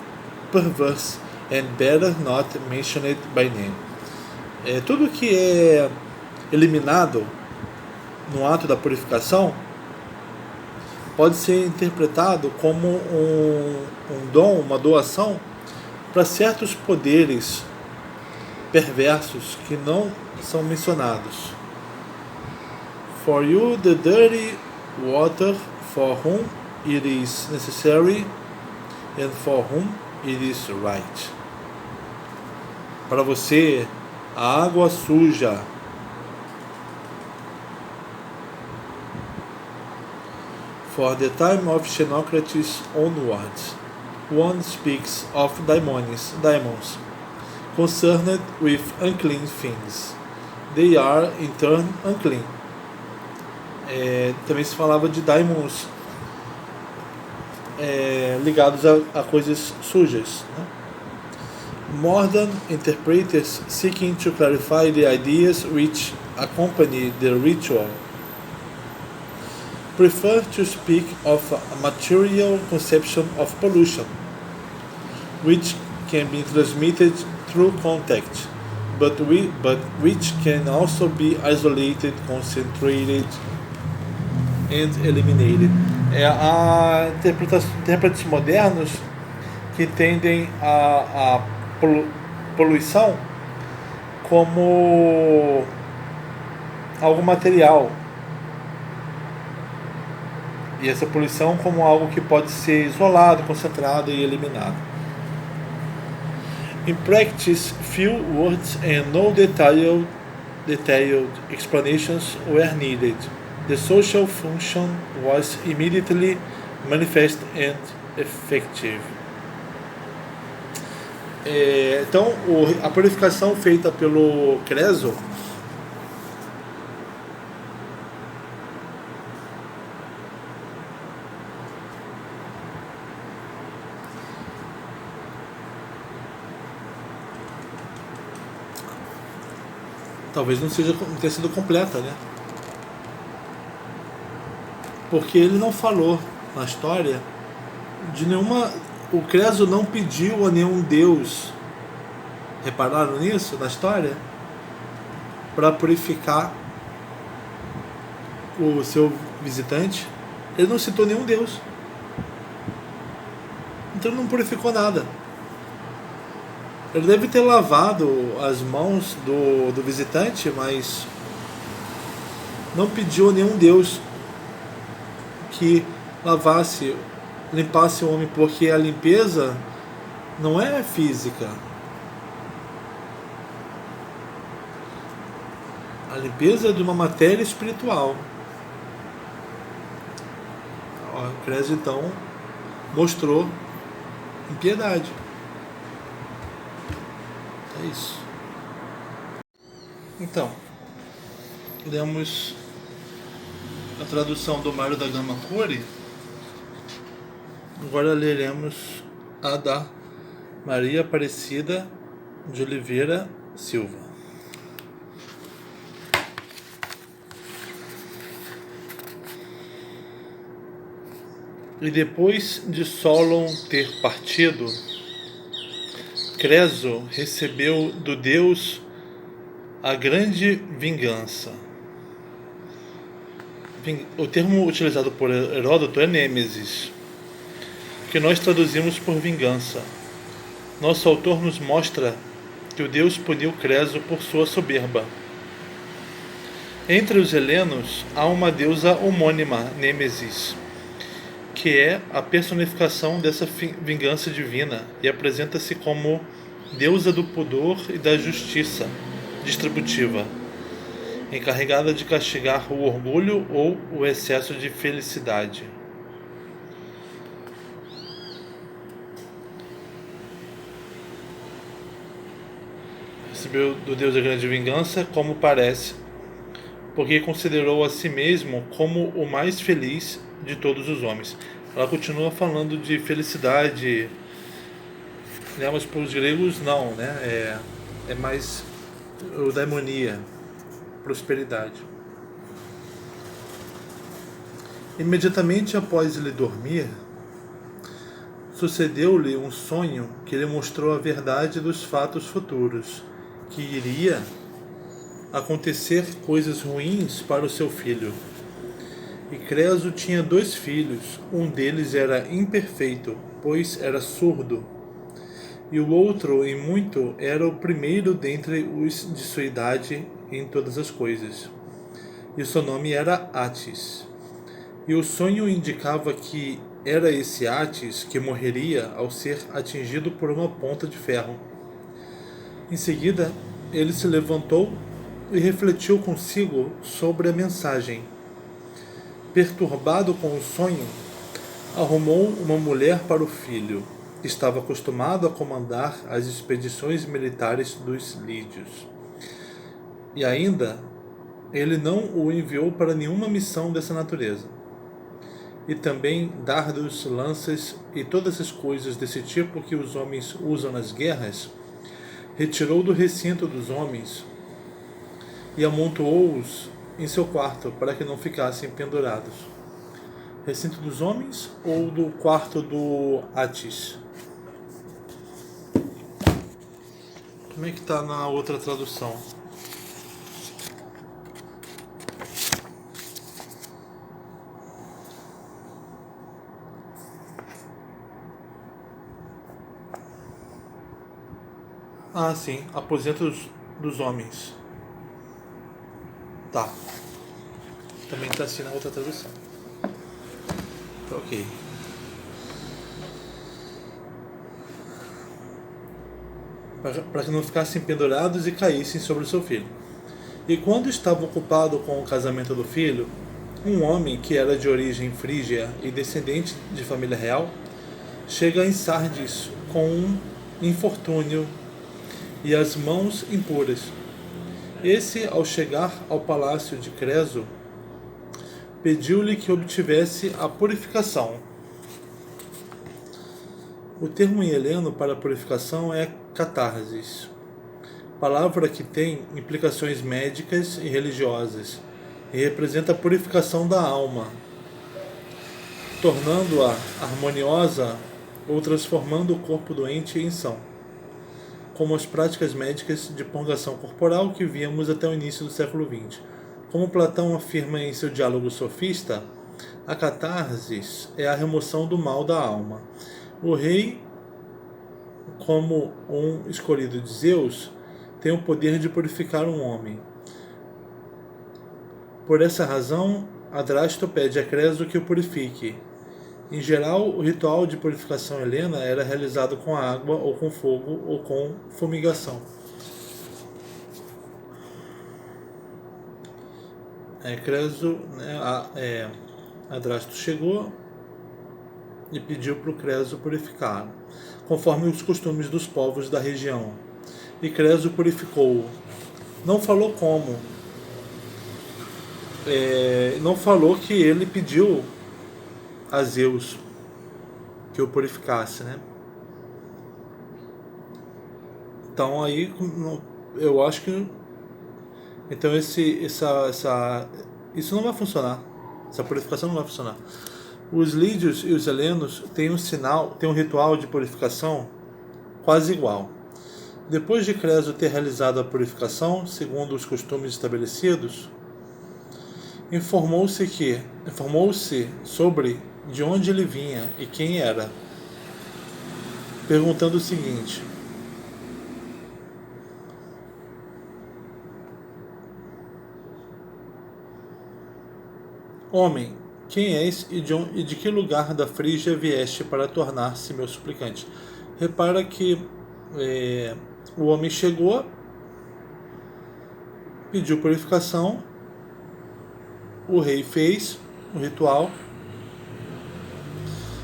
perverse and better not mentioned by name. Tudo que é eliminado no ato da purificação pode ser interpretado como um dom, uma doação para certos poderes perversos que não são mencionados. For you the dirty water for whom it is necessary and for whom it is right. Para você, a água suja. For the time of Xenocrates onwards, one speaks of demons concerned with unclean things. They are in turn unclean. Também se falava de daimons ligados a coisas sujas, né? Modern interpreters seeking to clarify the ideas which accompany the ritual prefer to speak of a material conception of pollution, which can be transmitted through contact, but which can also be isolated, concentrated, and eliminated. Intérpretes modernos que entendem a poluição como algo material, e essa poluição como algo que pode ser isolado, concentrado e eliminado. In practice, few words and no detailed explanations were needed. The social function was immediately manifest and effective. Então, a purificação feita pelo Creso talvez não tenha sido completa, né? Porque ele não falou na história de nenhuma. O Creso não pediu a nenhum deus, repararam nisso na história? Para purificar o seu visitante. Ele não citou nenhum deus. Então ele não purificou nada. Ele deve ter lavado as mãos do visitante, mas não pediu a nenhum deus que limpasse o homem, porque a limpeza não é física. A limpeza é de uma matéria espiritual. O Creso então mostrou impiedade. É isso. Então, lemos a tradução do Mário da Gama Cury. Agora leremos a da Maria Aparecida de Oliveira Silva. E depois de Solon ter partido, Creso recebeu do Deus a grande vingança. O termo utilizado por Heródoto é nêmesis, que nós traduzimos por vingança. Nosso autor nos mostra que o Deus puniu Creso por sua soberba. Entre os helenos há uma deusa homônima, Nêmesis, que é a personificação dessa vingança divina e apresenta-se como deusa do pudor e da justiça distributiva, encarregada de castigar o orgulho ou o excesso de felicidade. Recebeu do Deus a grande vingança, como parece, porque considerou a si mesmo como o mais feliz de todos os homens. Ela continua falando de felicidade, né? Mas para os gregos não, né? É mais eudaimonia, prosperidade. Imediatamente após ele dormir, sucedeu-lhe um sonho que lhe mostrou a verdade dos fatos futuros, que iria acontecer coisas ruins para o seu filho. E Creso tinha 2 filhos, um deles era imperfeito, pois era surdo, e o outro, em muito, era o primeiro dentre os de sua idade em todas as coisas. E o seu nome era Atis. E o sonho indicava que era esse Atis que morreria ao ser atingido por uma ponta de ferro. Em seguida, ele se levantou e refletiu consigo sobre a mensagem. Perturbado com o sonho, arrumou uma mulher para o filho. Estava acostumado a comandar as expedições militares dos lídios. E ainda, ele não o enviou para nenhuma missão dessa natureza. E também dardos, lanças e todas as coisas desse tipo que os homens usam nas guerras retirou do recinto dos homens e amontoou-os em seu quarto, para que não ficassem pendurados. Recinto dos homens ou do quarto do Atis? Como é que está na outra tradução? Ah, sim, aposento dos homens. Tá. Também está assim na outra tradução. Tá, ok. Para que não ficassem pendurados e caíssem sobre o seu filho. E quando estava ocupado com o casamento do filho, um homem que era de origem frígia e descendente de família real, chega em Sardes com um infortúnio e as mãos impuras. Esse, ao chegar ao palácio de Creso, pediu-lhe que obtivesse a purificação. O termo em heleno para purificação é catarsis, palavra que tem implicações médicas e religiosas, e representa a purificação da alma, tornando-a harmoniosa ou transformando o corpo doente em são, como as práticas médicas de purgação corporal que víamos até o início do século XX. Como Platão afirma em seu diálogo sofista, a catarsis é a remoção do mal da alma. O rei, como um escolhido de Zeus, tem o poder de purificar um homem. Por essa razão, Adrasto pede a Creso que o purifique. Em geral, o ritual de purificação helena era realizado com água, ou com fogo, ou com fumigação. Creso, Adrasto chegou e pediu para o Creso purificar, conforme os costumes dos povos da região. E Creso purificou-o. Não falou como. Não falou que ele pediu a Zeus que o purificasse, né? Então aí eu acho que então isso não vai funcionar. Essa purificação não vai funcionar. Os lídios e os helenos têm um ritual de purificação quase igual. Depois de Creso ter realizado a purificação, segundo os costumes estabelecidos, informou-se sobre de onde ele vinha e quem era, perguntando o seguinte: Homem, quem és e de que lugar da Frígia vieste para tornar-se meu suplicante? Repara que o homem chegou, pediu purificação, o rei fez o ritual.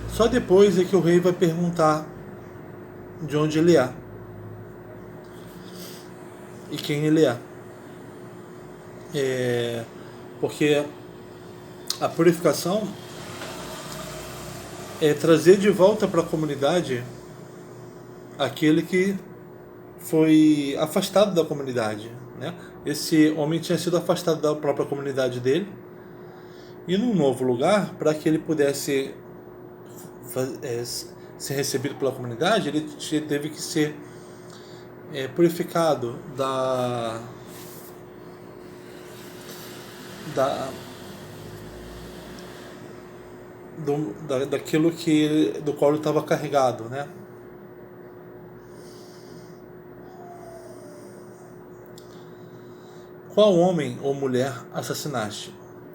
Só depois é que o rei vai perguntar de onde ele é e quem ele é. Porque a purificação é trazer de volta para a comunidade aquele que foi afastado da comunidade, né? Esse homem tinha sido afastado da própria comunidade dele, e num novo lugar, para que ele pudesse ser recebido pela comunidade, ele teve que ser purificado daquilo do qual ele estava carregado, né? Qual homem ou mulher assassinaste?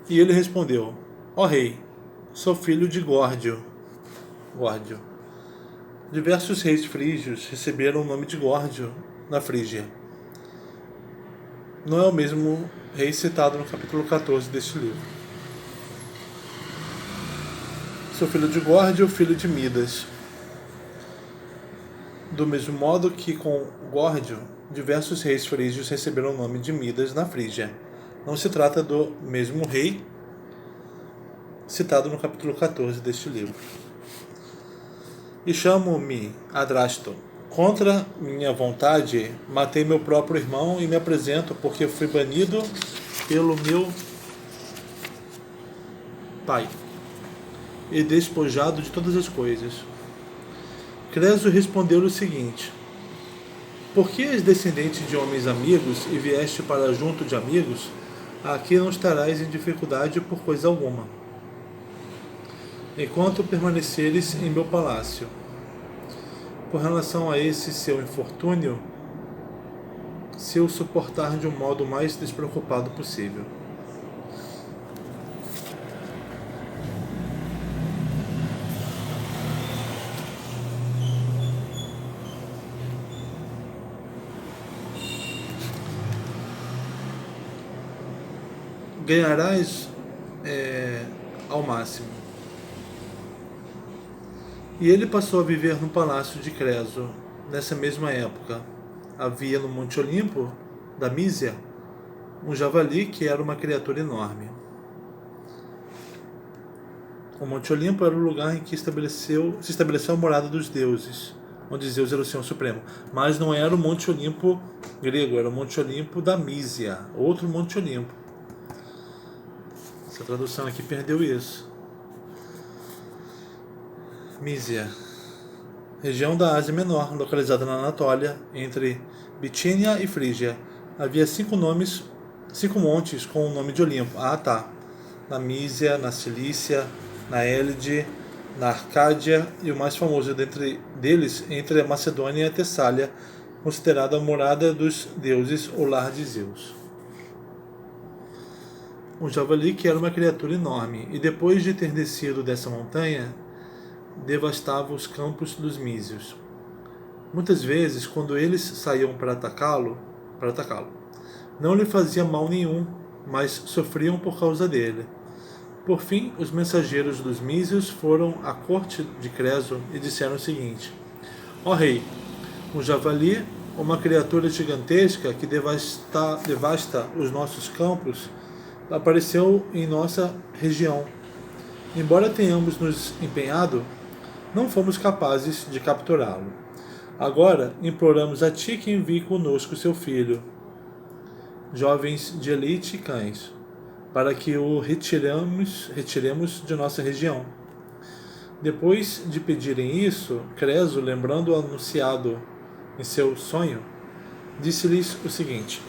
E ele respondeu: Ó rei, sou filho de Górdio. Diversos reis frígios receberam o nome de Górdio na Frígia. Não é o mesmo rei citado no capítulo 14 deste livro. Sou filho de Górdio, filho de Midas. Do mesmo modo que com Górdio, diversos reis frígios receberam o nome de Midas na Frígia. Não se trata do mesmo rei citado no capítulo 14 deste livro. E chamo-me Adrasto, Contra minha vontade, matei meu próprio irmão e me apresento porque fui banido pelo meu pai e despojado de todas as coisas. Creso respondeu-lhe o seguinte: por que és descendente de homens amigos e vieste para junto de amigos? Aqui não estarás em dificuldade por coisa alguma, enquanto permaneceres em meu palácio. Com relação a esse seu infortúnio, se o suportar de um modo mais despreocupado possível. Ganharás ao máximo. E ele passou a viver no palácio de Creso. Nessa mesma época, havia no Monte Olimpo, da Mísia, um javali que era uma criatura enorme. O Monte Olimpo era o lugar em que se estabeleceu a morada dos deuses, onde Zeus era o Senhor Supremo. Mas não era o Monte Olimpo grego, era o Monte Olimpo da Mísia, outro Monte Olimpo. Essa tradução aqui perdeu isso. Mísia, região da Ásia Menor, localizada na Anatólia, entre Bitínia e Frígia. Havia 5 montes com o nome de Olimpo. Na Mísia, na Cilícia, na Élide, na Arcádia e o mais famoso deles entre a Macedônia e a Tessália, considerada a morada dos deuses ou lar de Zeus. Um javali que era uma criatura enorme, e depois de ter descido dessa montanha, devastava os campos dos mísios. Muitas vezes, quando eles saíam para atacá-lo, não lhe fazia mal nenhum, mas sofriam por causa dele. Por fim, os mensageiros dos mísios foram à corte de Creso e disseram o seguinte: ó rei, um javali, uma criatura gigantesca que devasta os nossos campos, apareceu em nossa região. Embora tenhamos nos empenhado, não fomos capazes de capturá-lo. Agora imploramos a ti que envie conosco seu filho, jovens de elite e cães, para que o retiremos de nossa região. Depois de pedirem isso, Creso, lembrando o anunciado em seu sonho, disse-lhes o seguinte: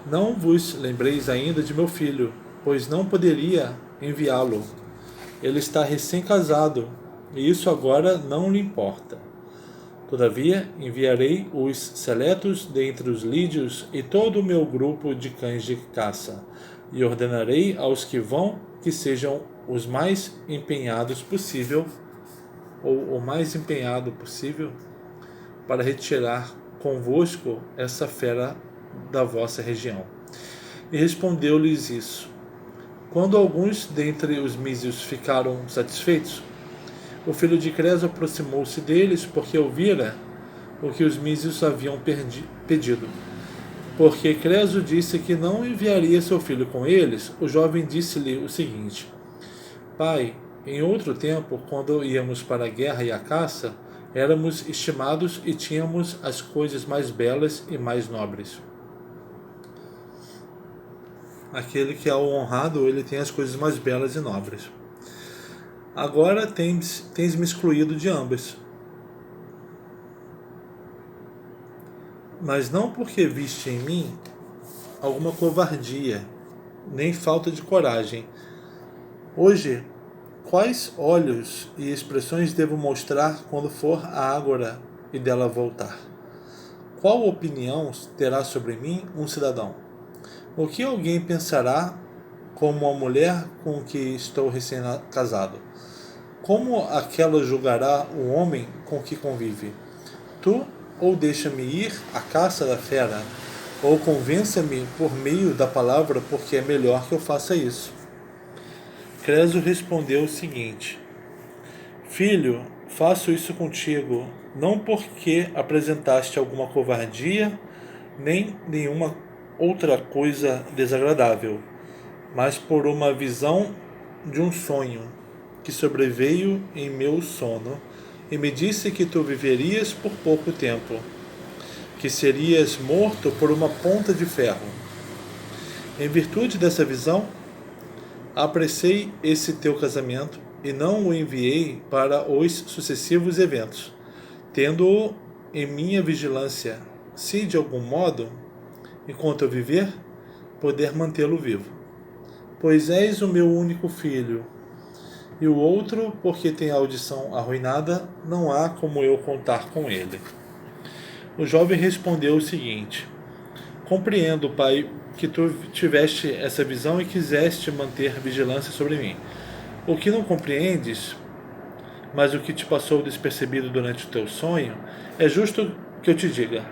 não vos lembreis ainda de meu filho, pois não poderia enviá-lo. Ele está recém-casado, e isso agora não lhe importa. Todavia, enviarei os seletos dentre os lídios e todo o meu grupo de cães de caça, e ordenarei aos que vão que sejam os mais empenhados possível, ou o mais empenhado possível, para retirar convosco essa fera da vossa região. E respondeu-lhes isso. Quando alguns dentre os mísios ficaram satisfeitos, o filho de Creso aproximou-se deles, porque ouvira o que os mísios haviam pedido. Porque Creso disse que não enviaria seu filho com eles, o jovem disse-lhe o seguinte: pai, em outro tempo, quando íamos para a guerra e a caça, éramos estimados e tínhamos as coisas mais belas e mais nobres. Aquele que é o honrado, ele tem as coisas mais belas e nobres. Agora tens me excluído de ambas. Mas não porque viste em mim alguma covardia, nem falta de coragem. Hoje, quais olhos e expressões devo mostrar quando for à ágora e dela voltar? Qual opinião terá sobre mim um cidadão? O que alguém pensará como a mulher com que estou recém-casado? Como aquela julgará o homem com que convive? Tu, ou deixa-me ir à caça da fera, ou convença-me por meio da palavra, porque é melhor que eu faça isso. Creso respondeu o seguinte: filho, faço isso contigo, não porque apresentaste alguma covardia, nem nenhuma outra coisa desagradável, mas por uma visão de um sonho que sobreveio em meu sono e me disse que tu viverias por pouco tempo, que serias morto por uma ponta de ferro. Em virtude dessa visão, apressei esse teu casamento e não o enviei para os sucessivos eventos, tendo-o em minha vigilância, se de algum modo, enquanto eu viver, poder mantê-lo vivo. Pois és o meu único filho, e o outro, porque tem a audição arruinada, não há como eu contar com ele. O jovem respondeu o seguinte: compreendo, pai, que tu tiveste essa visão e quiseste manter vigilância sobre mim. O que não compreendes, mas o que te passou despercebido durante o teu sonho, é justo que eu te diga.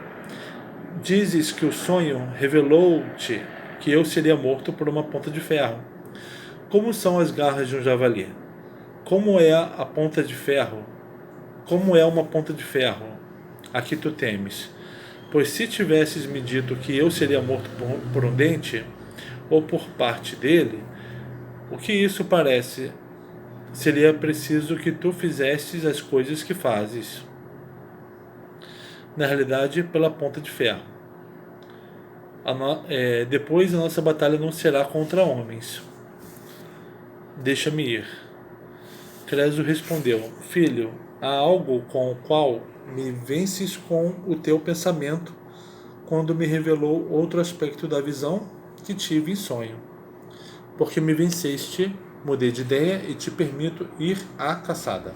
Dizes que o sonho revelou-te que eu seria morto por uma ponta de ferro. Como são as garras de um javali? Como é a ponta de ferro? Como é uma ponta de ferro a que tu temes? Pois se tivesses me dito que eu seria morto por um dente, ou por parte dele, o que isso parece? Seria preciso que tu fizesses as coisas que fazes. Na realidade, pela ponta de ferro. Depois a nossa batalha não será contra homens. Deixa-me ir. Creso respondeu: filho, há algo com o qual me vences com o teu pensamento, quando me revelou outro aspecto da visão que tive em sonho. Porque me venceste, mudei de ideia e te permito ir à caçada.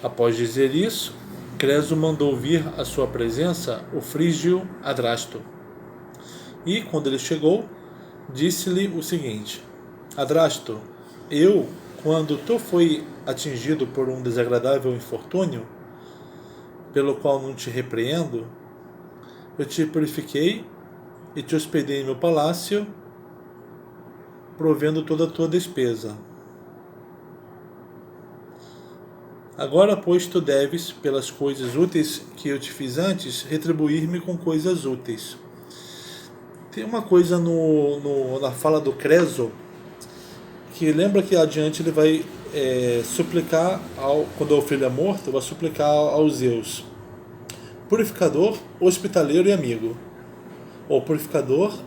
Após dizer isso, Creso mandou vir à sua presença o frígio Adrasto. E, quando ele chegou, disse-lhe o seguinte: Adrasto, quando tu foi atingido por um desagradável infortúnio, pelo qual não te repreendo, eu te purifiquei e te hospedei em meu palácio, provendo toda a tua despesa. Agora, pois, tu deves, pelas coisas úteis que eu te fiz antes, retribuir-me com coisas úteis. Tem uma coisa na fala do Creso, que lembra que adiante ele vai suplicar, quando o filho é morto, vai suplicar aos Zeus: purificador, hospitaleiro e amigo. Ou purificador,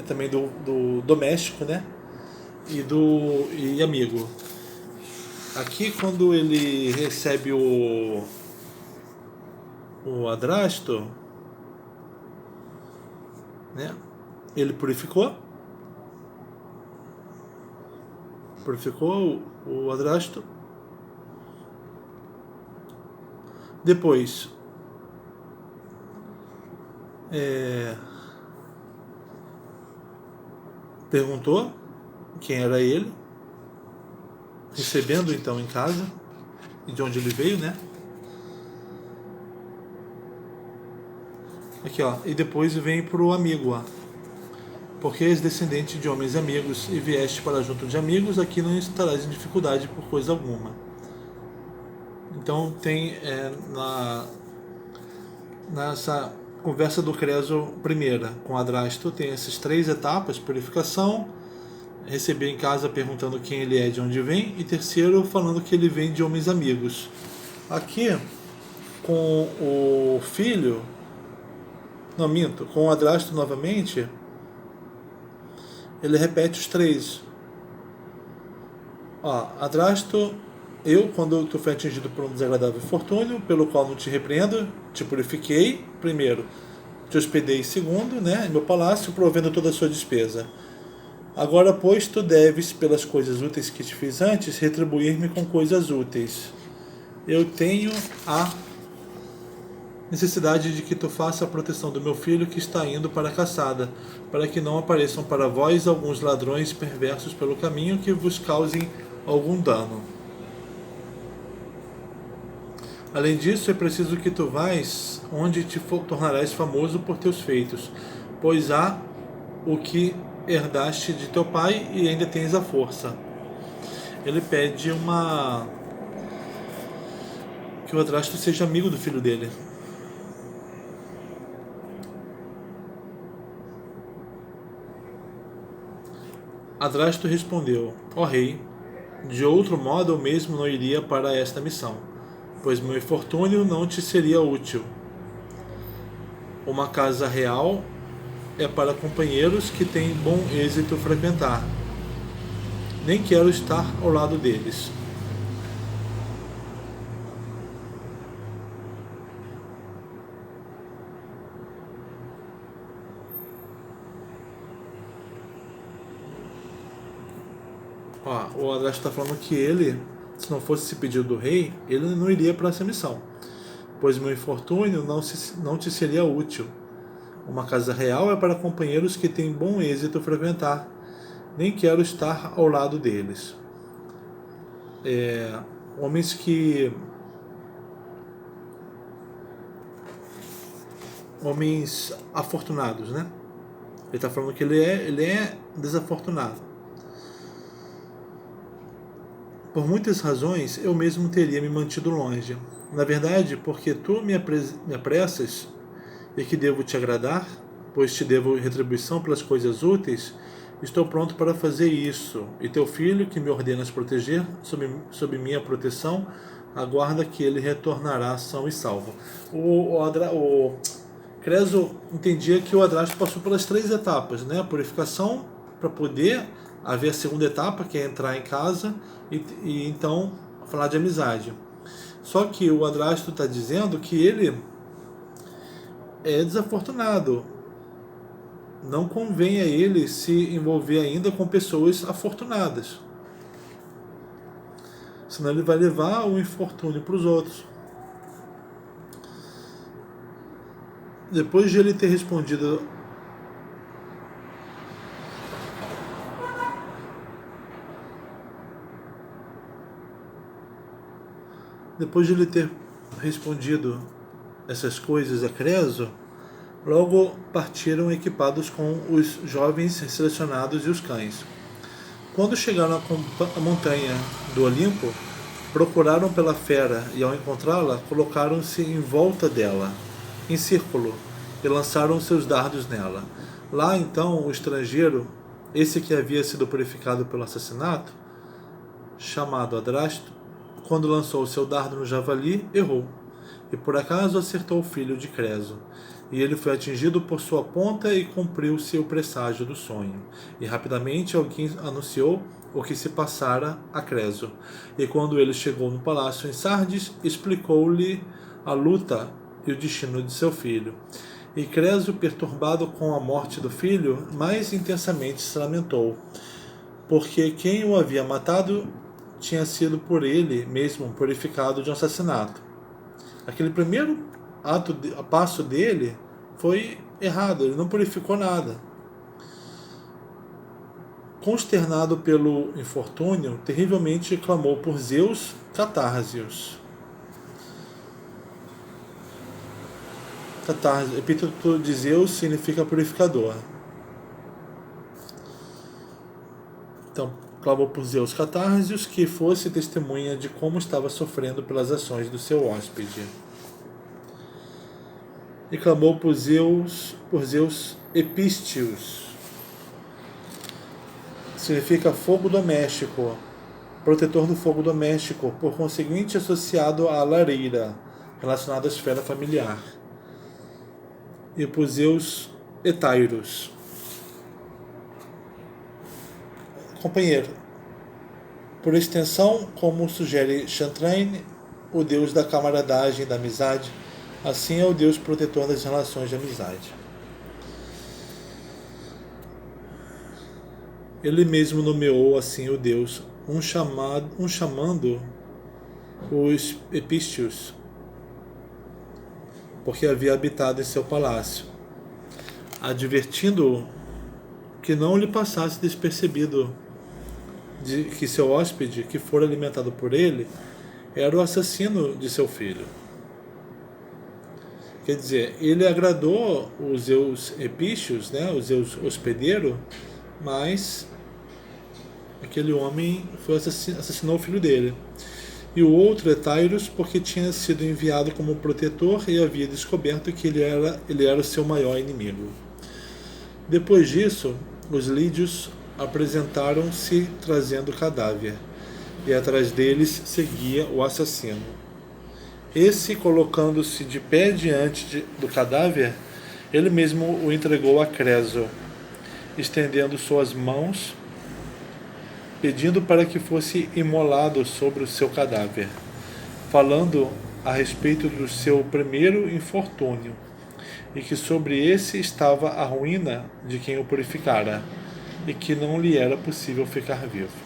também do doméstico, né? E amigo. Aqui, quando ele recebe o Adrasto, né? Ele purificou o Adrasto. Depois perguntou quem era ele, recebendo então em casa e de onde ele veio, né? Aqui, ó, e depois vem pro amigo, ó. Porque és descendente de homens amigos e vieste para junto de amigos, aqui não estarás em dificuldade por coisa alguma. Então tem nessa conversa do Creso primeira com Adrasto, tem essas 3 etapas: purificação, receber em casa perguntando quem ele é, de onde vem, e terceiro, falando que ele vem de homens amigos. Aqui, com o filho, não minto, com o Adrasto novamente, ele repete os 3. Adrasto, quando tu foi atingido por um desagradável infortúnio, pelo qual não te repreendo, te purifiquei, primeiro, te hospedei, segundo, né, em meu palácio, provendo toda a sua despesa. Agora, pois, tu deves, pelas coisas úteis que te fiz antes, retribuir-me com coisas úteis. Eu tenho a necessidade de que tu faça a proteção do meu filho que está indo para a caçada, para que não apareçam para vós alguns ladrões perversos pelo caminho que vos causem algum dano. Além disso, é preciso que tu vás onde te tornarás famoso por teus feitos, pois há o que herdaste de teu pai e ainda tens a força. Ele pede que o Adrasto seja amigo do filho dele. Adrasto respondeu: ó rei, de outro modo eu mesmo não iria para esta missão. pois meu infortúnio não te seria útil. Uma casa real é para companheiros que têm bom êxito frequentar. Nem quero estar ao lado deles. O Adrasto está falando que ele, se não fosse esse pedido do rei, ele não iria para essa missão, pois meu infortúnio não te seria útil. Uma casa real é para companheiros que têm bom êxito frequentar. Nem quero estar ao lado deles. Homens que... Homens afortunados, né? Ele está falando que ele é desafortunado. Por muitas razões, eu mesmo teria me mantido longe. Na verdade, porque tu me apressas e que devo te agradar, pois te devo retribuição pelas coisas úteis, estou pronto para fazer isso. E teu filho, que me ordenas proteger, sob minha proteção, aguarda que ele retornará são e salvo. O Creso entendia que o Adrasto passou pelas 3 etapas, né? A purificação, para poder haver a segunda etapa, que é entrar em casa e então falar de amizade. Só que o Adrasto está dizendo que ele é desafortunado. Não convém a ele se envolver ainda com pessoas afortunadas. Senão ele vai levar o infortúnio para os outros. Depois de ele ter respondido essas coisas a Creso, logo partiram equipados com os jovens selecionados e os cães. Quando chegaram à montanha do Olimpo, procuraram pela fera e, ao encontrá-la, colocaram-se em volta dela, em círculo, e lançaram seus dardos nela. Lá, então, o estrangeiro, esse que havia sido purificado pelo assassinato, chamado Adrasto, quando lançou o seu dardo no javali, errou, e por acaso acertou o filho de Creso. E ele foi atingido por sua ponta e cumpriu-se o presságio do sonho. E rapidamente alguém anunciou o que se passara a Creso. E quando ele chegou no palácio em Sardes, explicou-lhe a luta e o destino de seu filho. E Creso, perturbado com a morte do filho, mais intensamente se lamentou, porque quem o havia matado tinha sido por ele mesmo purificado de um assassinato. Aquele primeiro passo dele foi errado, ele não purificou nada. Consternado pelo infortúnio, terrivelmente clamou por Zeus Catársios. Catársios, epíteto de Zeus, significa purificador. Então, clamou por Zeus Catársios que fosse testemunha de como estava sofrendo pelas ações do seu hóspede. E clamou por Zeus Epísteos, significa fogo doméstico, protetor do fogo doméstico, por conseguinte associado à lareira, relacionado à esfera familiar. E por Zeus Etairos, companheiro. Por extensão, como sugere Chantraine, o deus da camaradagem e da amizade, assim é o Deus protetor das relações de amizade. Ele mesmo nomeou assim o Deus, chamando os Epísteos, porque havia habitado em seu palácio, advertindo-o que não lhe passasse despercebido de que seu hóspede, que fora alimentado por ele, era o assassino de seu filho. Quer dizer, ele agradou os Zeus Epísteos, né, os Zeus hospedeiro, mas aquele homem assassinou o filho dele. E o outro é Tairos, porque tinha sido enviado como protetor e havia descoberto que ele era o seu maior inimigo. Depois disso, os lídios apresentaram-se trazendo o cadáver, e atrás deles seguia o assassino. Esse, colocando-se de pé diante do cadáver, ele mesmo o entregou a Creso, estendendo suas mãos, pedindo para que fosse imolado sobre o seu cadáver, falando a respeito do seu primeiro infortúnio, e que sobre esse estava a ruína de quem o purificara, e que não lhe era possível ficar vivo.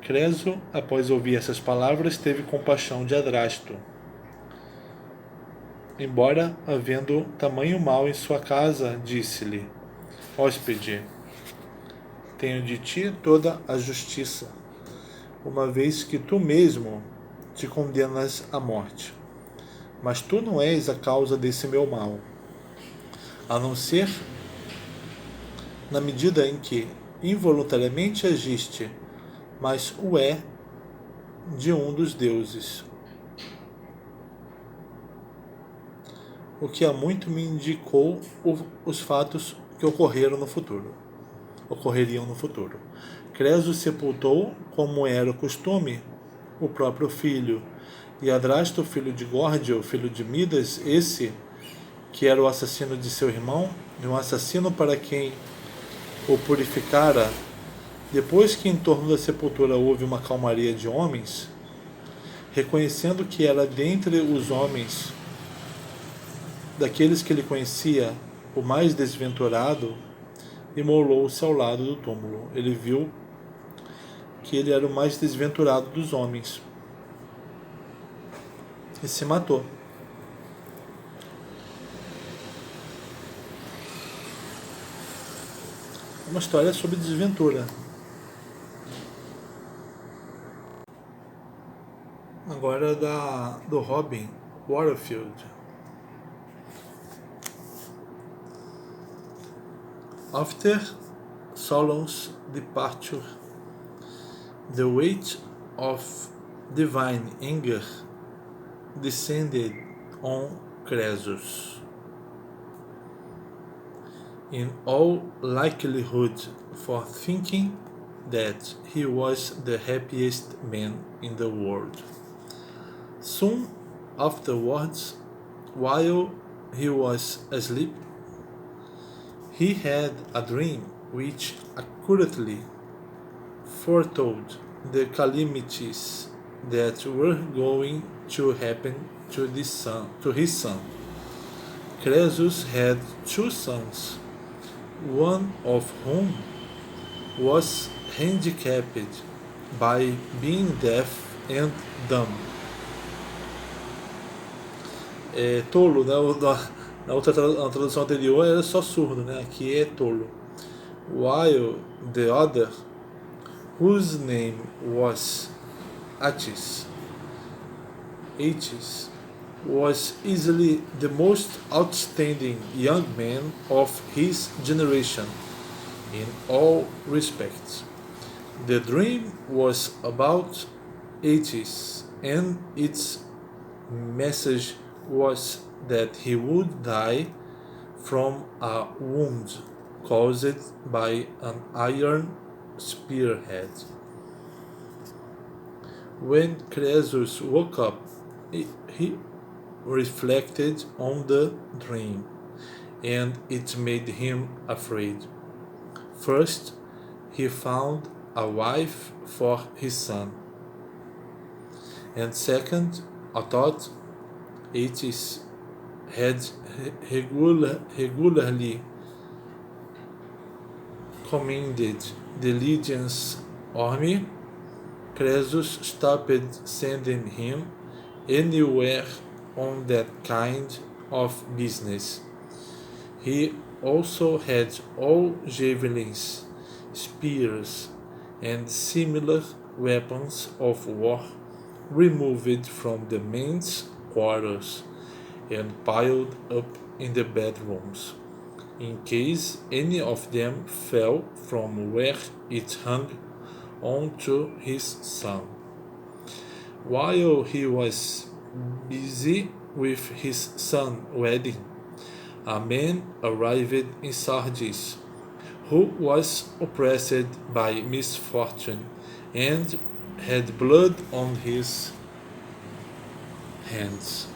Creso, após ouvir essas palavras, teve compaixão de Adrasto. Embora havendo tamanho mal em sua casa, disse-lhe: Hóspede, tenho de ti toda a justiça, uma vez que tu mesmo te condenas à morte. Mas tu não és a causa desse meu mal, a não ser na medida em que involuntariamente agiste, mas o é de um dos deuses, o que há muito me indicou os fatos que ocorreriam no futuro. Creso sepultou, como era o costume, o próprio filho, e Adrasto, filho de Górdio, filho de Midas, esse que era o assassino de seu irmão, e um assassino para quem o purificara, depois que em torno da sepultura houve uma calmaria de homens, reconhecendo que era dentre os homens, daqueles que ele conhecia, o mais desventurado, imolou-se ao lado do túmulo. Ele viu que ele era o mais desventurado dos homens e se matou. Uma história sobre desventura. Agora do Robin Waterfield. After Solon's departure, the weight of divine anger descended on Croesus. In all likelihood, for thinking that he was the happiest man in the world. Soon afterwards, while he was asleep, he had a dream which accurately foretold the calamities that were going to happen to his son. Croesus had two sons, one of whom was handicapped by being deaf and dumb. Tolo, né? Na tradução anterior era só surdo, né? Aqui é tolo. While the other, whose name was Attis, was easily the most outstanding young man of his generation in all respects. The dream was about Attis, and its message was that he would die from a wound caused by an iron spearhead. When Croesus woke up, he reflected on the dream, and it made him afraid. First, he found a wife for his son, and second, a thought Attis had regularly commanded the legion's army. Croesus stopped sending him anywhere on that kind of business. He also had all javelins, spears, and similar weapons of war removed from the men's quarters and piled up in the bedrooms, in case any of them fell from where it hung onto his son. While he was busy with his son's wedding, a man arrived in Sardis who was oppressed by misfortune and had blood on his hands.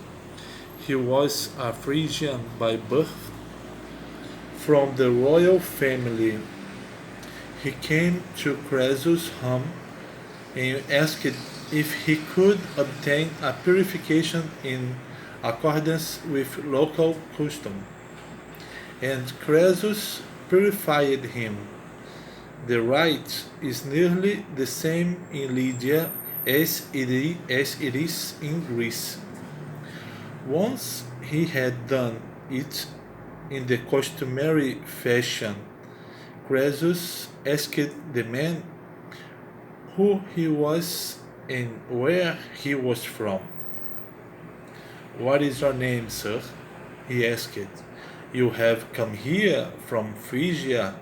He was a Phrygian by birth, from the royal family. He came to Croesus' home and asked if he could obtain a purification in accordance with local custom. And Croesus purified him. The rite is nearly the same in Lydia as it is in Greece. Once he had done it in the customary fashion, Croesus asked the man who he was and where he was from. "What is your name, sir?" he asked. "You have come here from Phrygia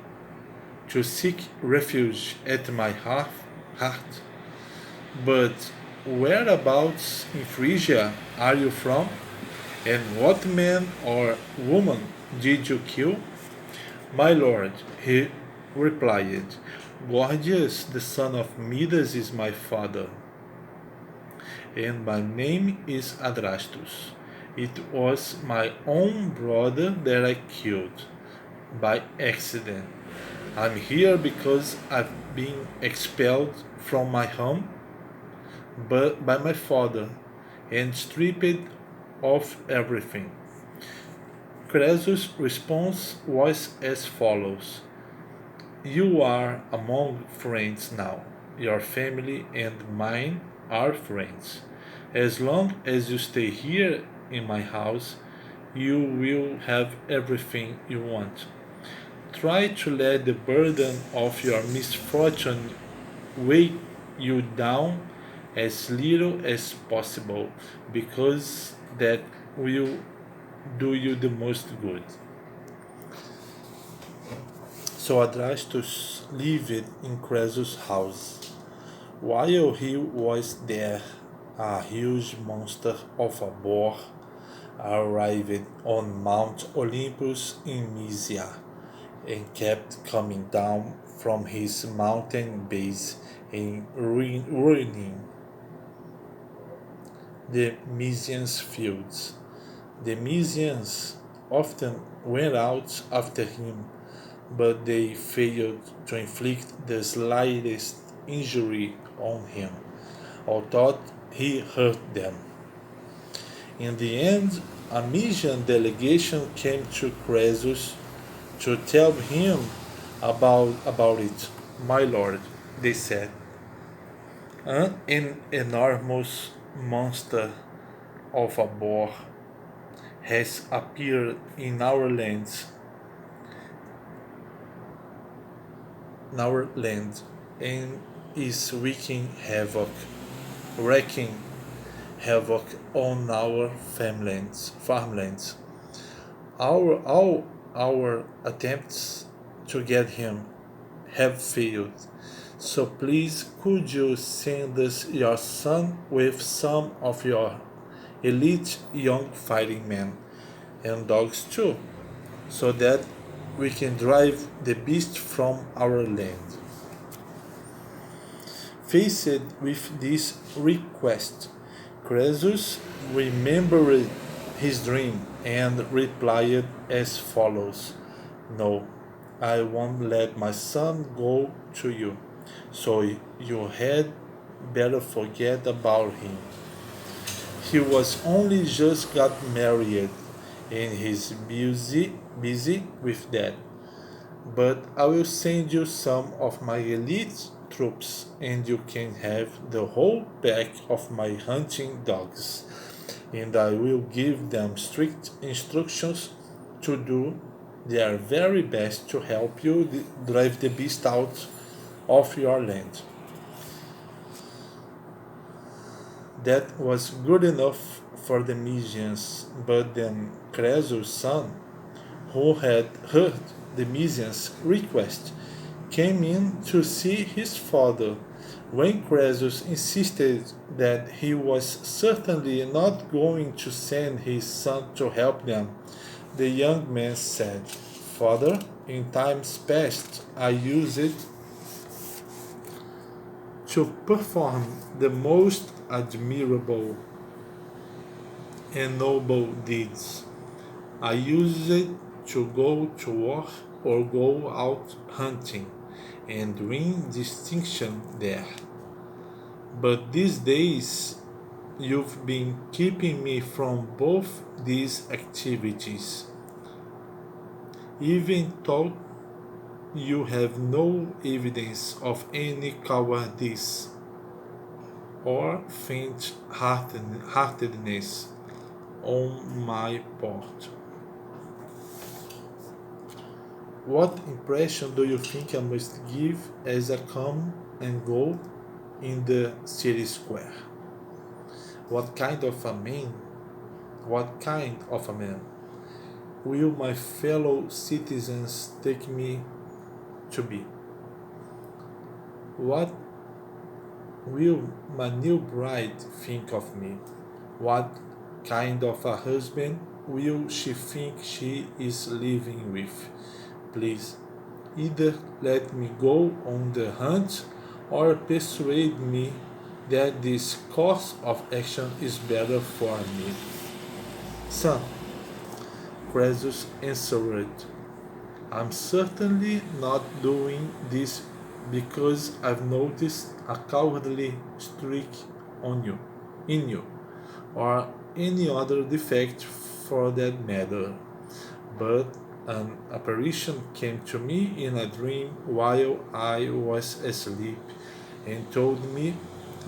to seek refuge at my heart. But whereabouts in Phrygia are you from? And what man or woman did you kill?" "My lord," he replied, "Gorgias, the son of Midas, is my father, and my name is Adrastus. It was my own brother that I killed by accident. I'm here because I've been expelled from my home by my father and stripped of everything." Croesus' response was as follows: "You are among friends now. Your family and mine are friends. As long as you stay here in my house, you will have everything you want. Try to let the burden of your misfortune weigh you down as little as possible, because that will do you the most good." So Adrastus lived in Croesus' house. While he was there, a huge monster of a boar arrived on Mount Olympus in Mysia and kept coming down from his mountain base and ruining the Mysians' fields. The Mysians often went out after him, but they failed to inflict the slightest injury on him, although he hurt them. In the end, a Mysian delegation came to Croesus to tell him about it. "My lord," they said, "an enormous monster of a boar has appeared in our land, and is wreaking havoc on our farmlands. All our attempts to get him have failed. So please, could you send us your son with some of your elite young fighting men, and dogs too, so that we can drive the beast from our land?" Faced with this request, Croesus remembered his dream and replied as follows: "No, I won't let my son go to you, so you had better forget about him. He was only just got married and he's busy with that. But I will send you some of my elite troops, and you can have the whole pack of my hunting dogs, and I will give them strict instructions to do their very best to help you drive the beast out of your land." That was good enough for the Mysians, but then Croesus' son, who had heard the Mysians' request, came in to see his father. When Croesus insisted that he was certainly not going to send his son to help them, the young man said, "Father, in times past I used to perform the most admirable and noble deeds. I used to go to war or go out hunting and win distinction there. But these days you've been keeping me from both these activities, even though you have no evidence of any cowardice or faint-heartedness on my part. What impression do you think I must give as I come and go in the city square? What kind of a man? What kind of a man will my fellow citizens take me to be? What will my new bride think of me? What kind of a husband will she think she is living with? Please, either let me go on the hunt or persuade me that this course of action is better for me. Son, Croesus answered, I'm certainly not doing this because I've noticed a cowardly streak in you, or any other defect for that matter. But an apparition came to me in a dream while I was asleep and told me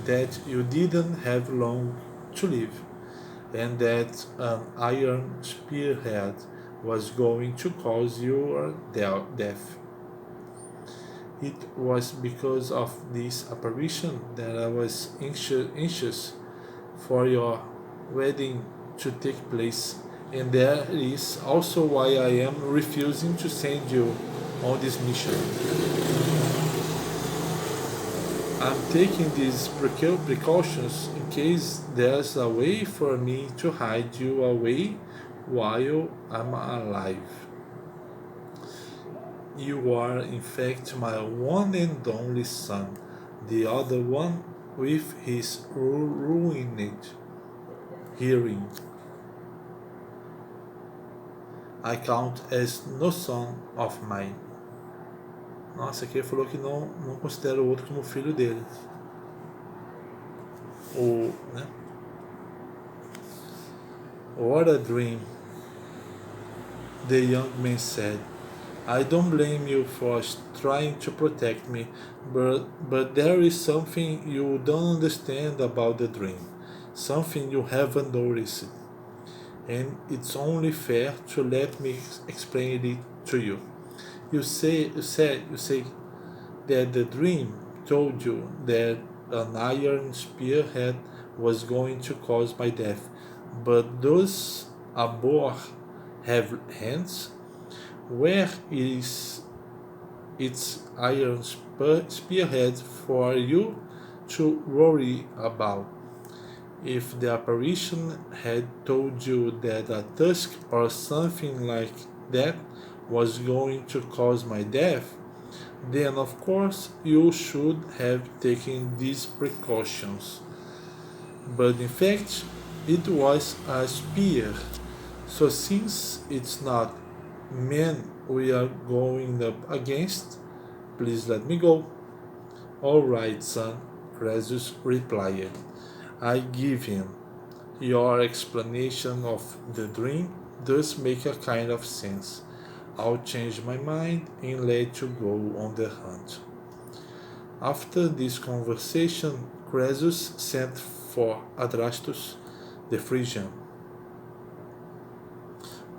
that you didn't have long to live, and that an iron spearhead was going to cause your death. It was because of this apparition that I was anxious for your wedding to take place, and that is also why I am refusing to send you on this mission. I'm taking these precautions in case there's a way for me to hide you away while I'm alive. You are in fact my one and only son, the other one with his ruined hearing I count as no son of mine. Nossa, aqui ele falou que não considera o outro como filho dele. Né? What a dream, the young man said. I don't blame you for trying to protect me, but there is something you don't understand about the dream, something you haven't noticed, and it's only fair to let me explain it to you. You say that the dream told you that an iron spearhead was going to cause my death, but does a boar have hands? Where is its iron spearhead for you to worry about? If the apparition had told you that a tusk or something like that was going to cause my death, then of course you should have taken these precautions. But in fact, it was a spear. So since it's not men we are going up against, please let me go. All right, son, Croesus replied. I give him. Your explanation of the dream does make a kind of sense. I'll change my mind and let you go on the hunt. After this conversation, Croesus sent for Adrastus, the Phrygian.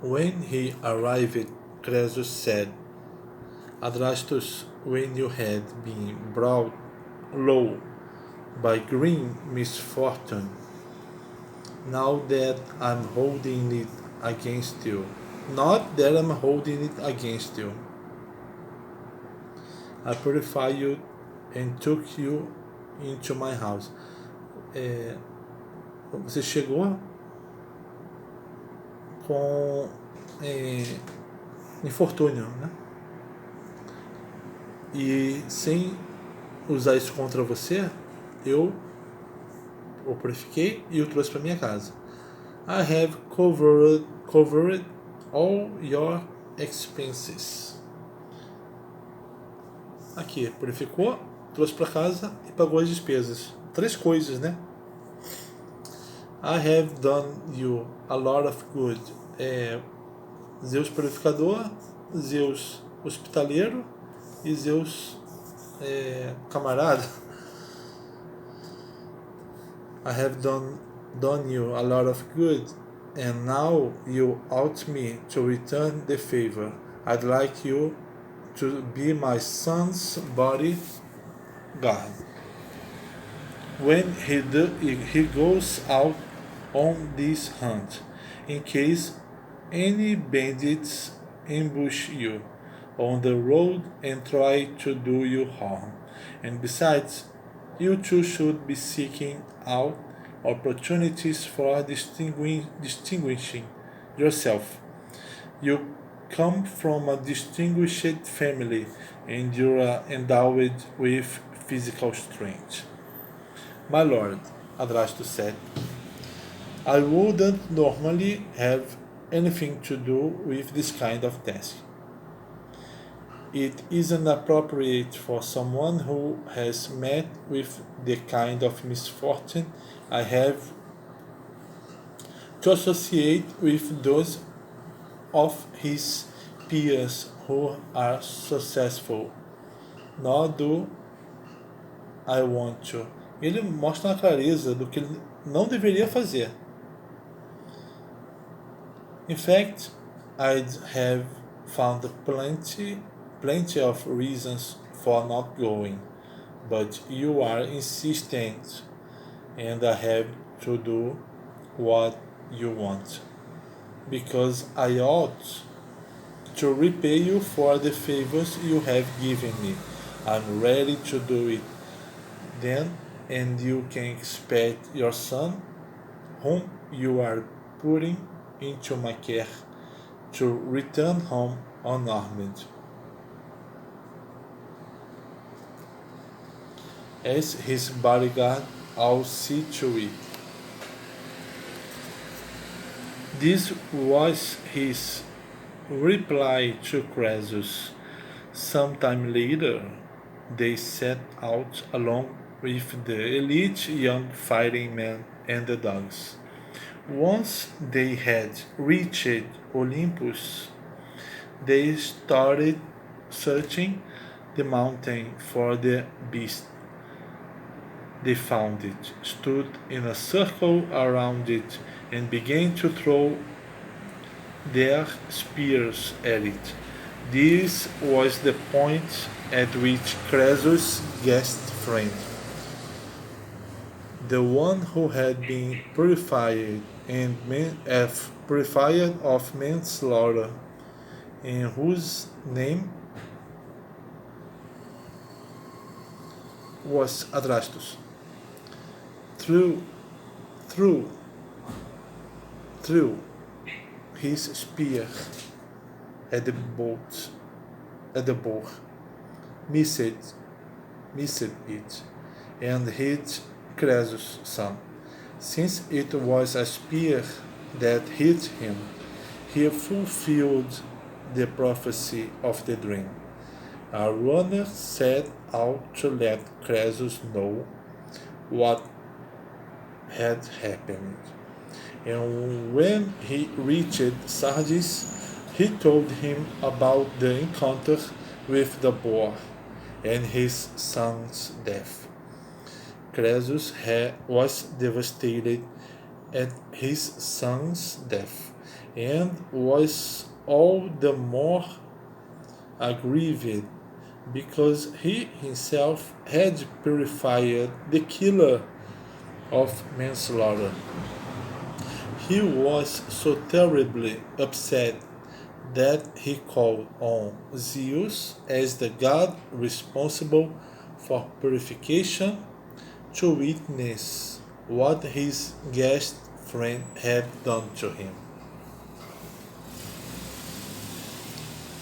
When he arrived, Croesus said, Adrastus, when you had been brought low by green misfortune, now that I'm holding it against you, not that I'm holding it against you, I purified you and took you into my house. Você chegou com infortúnio, né? E sem usar isso contra você, eu o purifiquei e o trouxe para minha casa. I have covered all your expenses. Aqui, purificou, trouxe para casa e pagou as despesas. 3 coisas, né? I have done you a lot of good. Zeus purificador, Zeus hospitaleiro e Zeus camarada. I have done you a lot of good, and now you ought me to return the favor. I'd like you to be my son's bodyguard. When he goes out on this hunt, in case any bandits ambush you on the road and try to do you harm. And besides, you two should be seeking out opportunities for distinguishing yourself. You come from a distinguished family and you are endowed with physical strength. My lord, Adrasto said, I wouldn't normally have anything to do with this kind of task. It isn't appropriate for someone who has met with the kind of misfortune I have to associate with those of his peers who are successful. Nor do I want to. Ele mostra uma clareza do que ele não deveria fazer. In fact, I'd have found plenty of reasons for not going, but you are insistent, and I have to do what you want, because I ought to repay you for the favors you have given me. I'm ready to do it then, and you can expect your son, whom you are putting into my care, to return home unarmed. As his bodyguard, I'll see to it. This was his reply to Croesus. Sometime later, they set out along with the elite young fighting men and the dogs. Once they had reached Olympus, they started searching the mountain for the beast. They found it, stood in a circle around it, and began to throw their spears at it. This was the point at which Croesus' guest friend, the one who had been purified of manslaughter, and whose name was Adrastus, threw his spear at the boar, missed it, and hit Croesus' son. Since it was a spear that hit him, he fulfilled the prophecy of the dream. A runner set out to let Croesus know what had happened. And when he reached Sardis, he told him about the encounter with the boar and his son's death. Croesus was devastated at his son's death, and was all the more aggrieved because he himself had purified the killer of manslaughter. He was so terribly upset that he called on Zeus as the god responsible for purification to witness what his guest friend had done to him.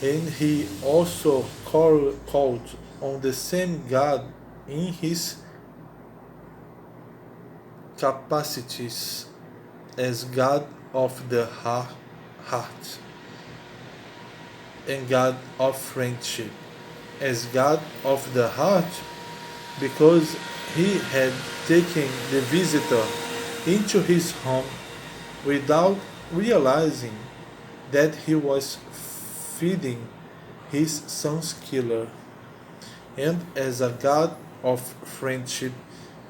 And he also called on the same god in his capacities as God of the heart and God of friendship. As God of the heart, because he had taken the visitor into his home without realizing that he was feeding his son's killer, and as a God of friendship,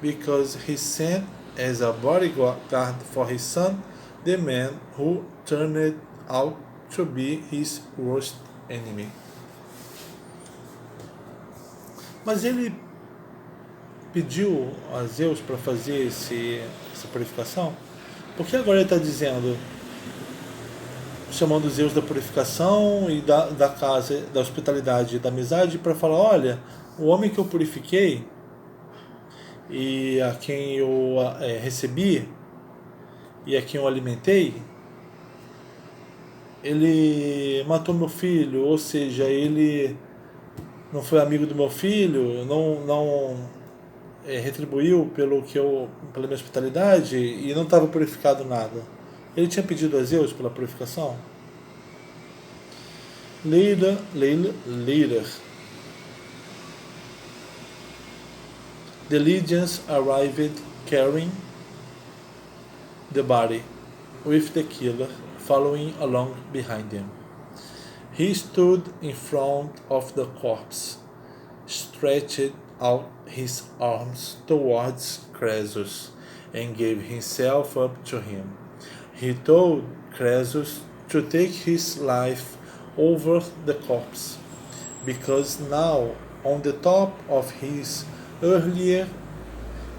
because he sent as a bodyguard for his son the man who turned out to be his worst enemy. Mas ele pediu a Zeus para fazer essa purificação? Porque agora ele está dizendo, chamando Zeus da purificação e da casa, da hospitalidade e da amizade, para falar: olha, o homem que eu purifiquei e a quem eu recebi e a quem eu alimentei, ele matou meu filho, ou seja, ele não foi amigo do meu filho, não retribuiu pela minha hospitalidade e não estava purificado nada. Ele tinha pedido a Zeus pela purificação. Later, the legions arrived carrying the body, with the killer following along behind them. He stood in front of the corpse, stretched out his arms towards Croesus, and gave himself up to him. He told Croesus to take his life over the corpse, because now, on the top of his earlier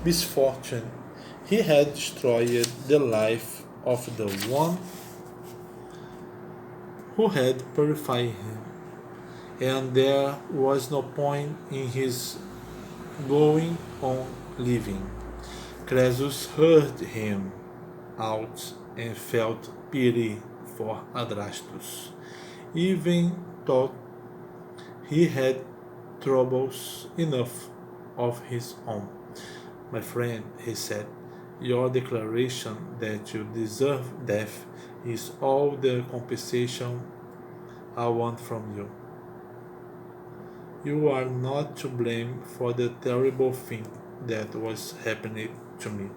misfortune, he had destroyed the life of the one who had purified him, and there was no point in his going on living. Croesus heard him out and felt pity for Adrastus, even though he had troubles enough of his own. My friend, he said, your declaration that you deserve death is all the compensation I want from you. You are not to blame for the terrible thing that was happening to me.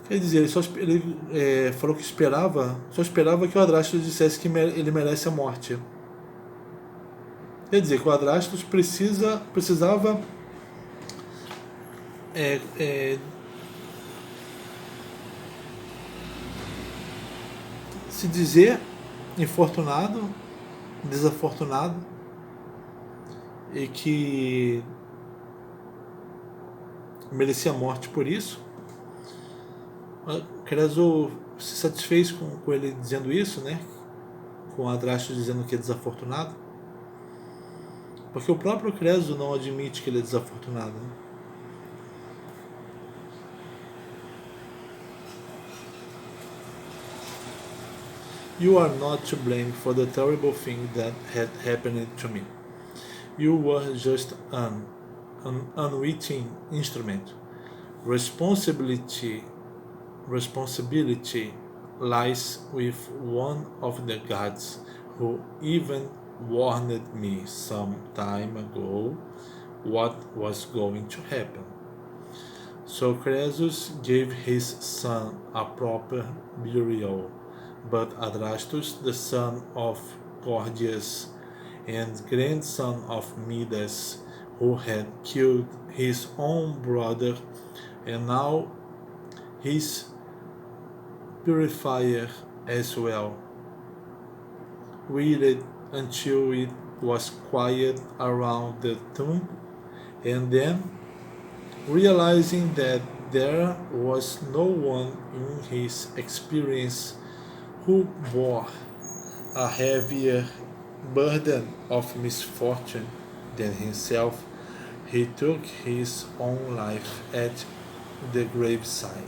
Quer dizer, ele falou que só esperava que o Adrastus dissesse que ele merece a morte. Quer dizer, que o Adrastus precisava se dizer infortunado, desafortunado, e que merecia a morte por isso. Creso se satisfez com ele dizendo isso, né? Com Adrastus dizendo que é desafortunado, porque o próprio Creso não admite que ele é desafortunado, né? You are not to blame for the terrible thing that had happened to me. You were just an unwitting instrument. Responsibility lies with one of the gods who even warned me some time ago what was going to happen. So Croesus gave his son a proper burial, but Adrastus, the son of Gorgias and grandson of Midas, who had killed his own brother and now his purifier as well, waited until it was quiet around the tomb, and then, realizing that there was no one in his experience who bore a heavier burden of misfortune than himself, he took his own life at the graveside.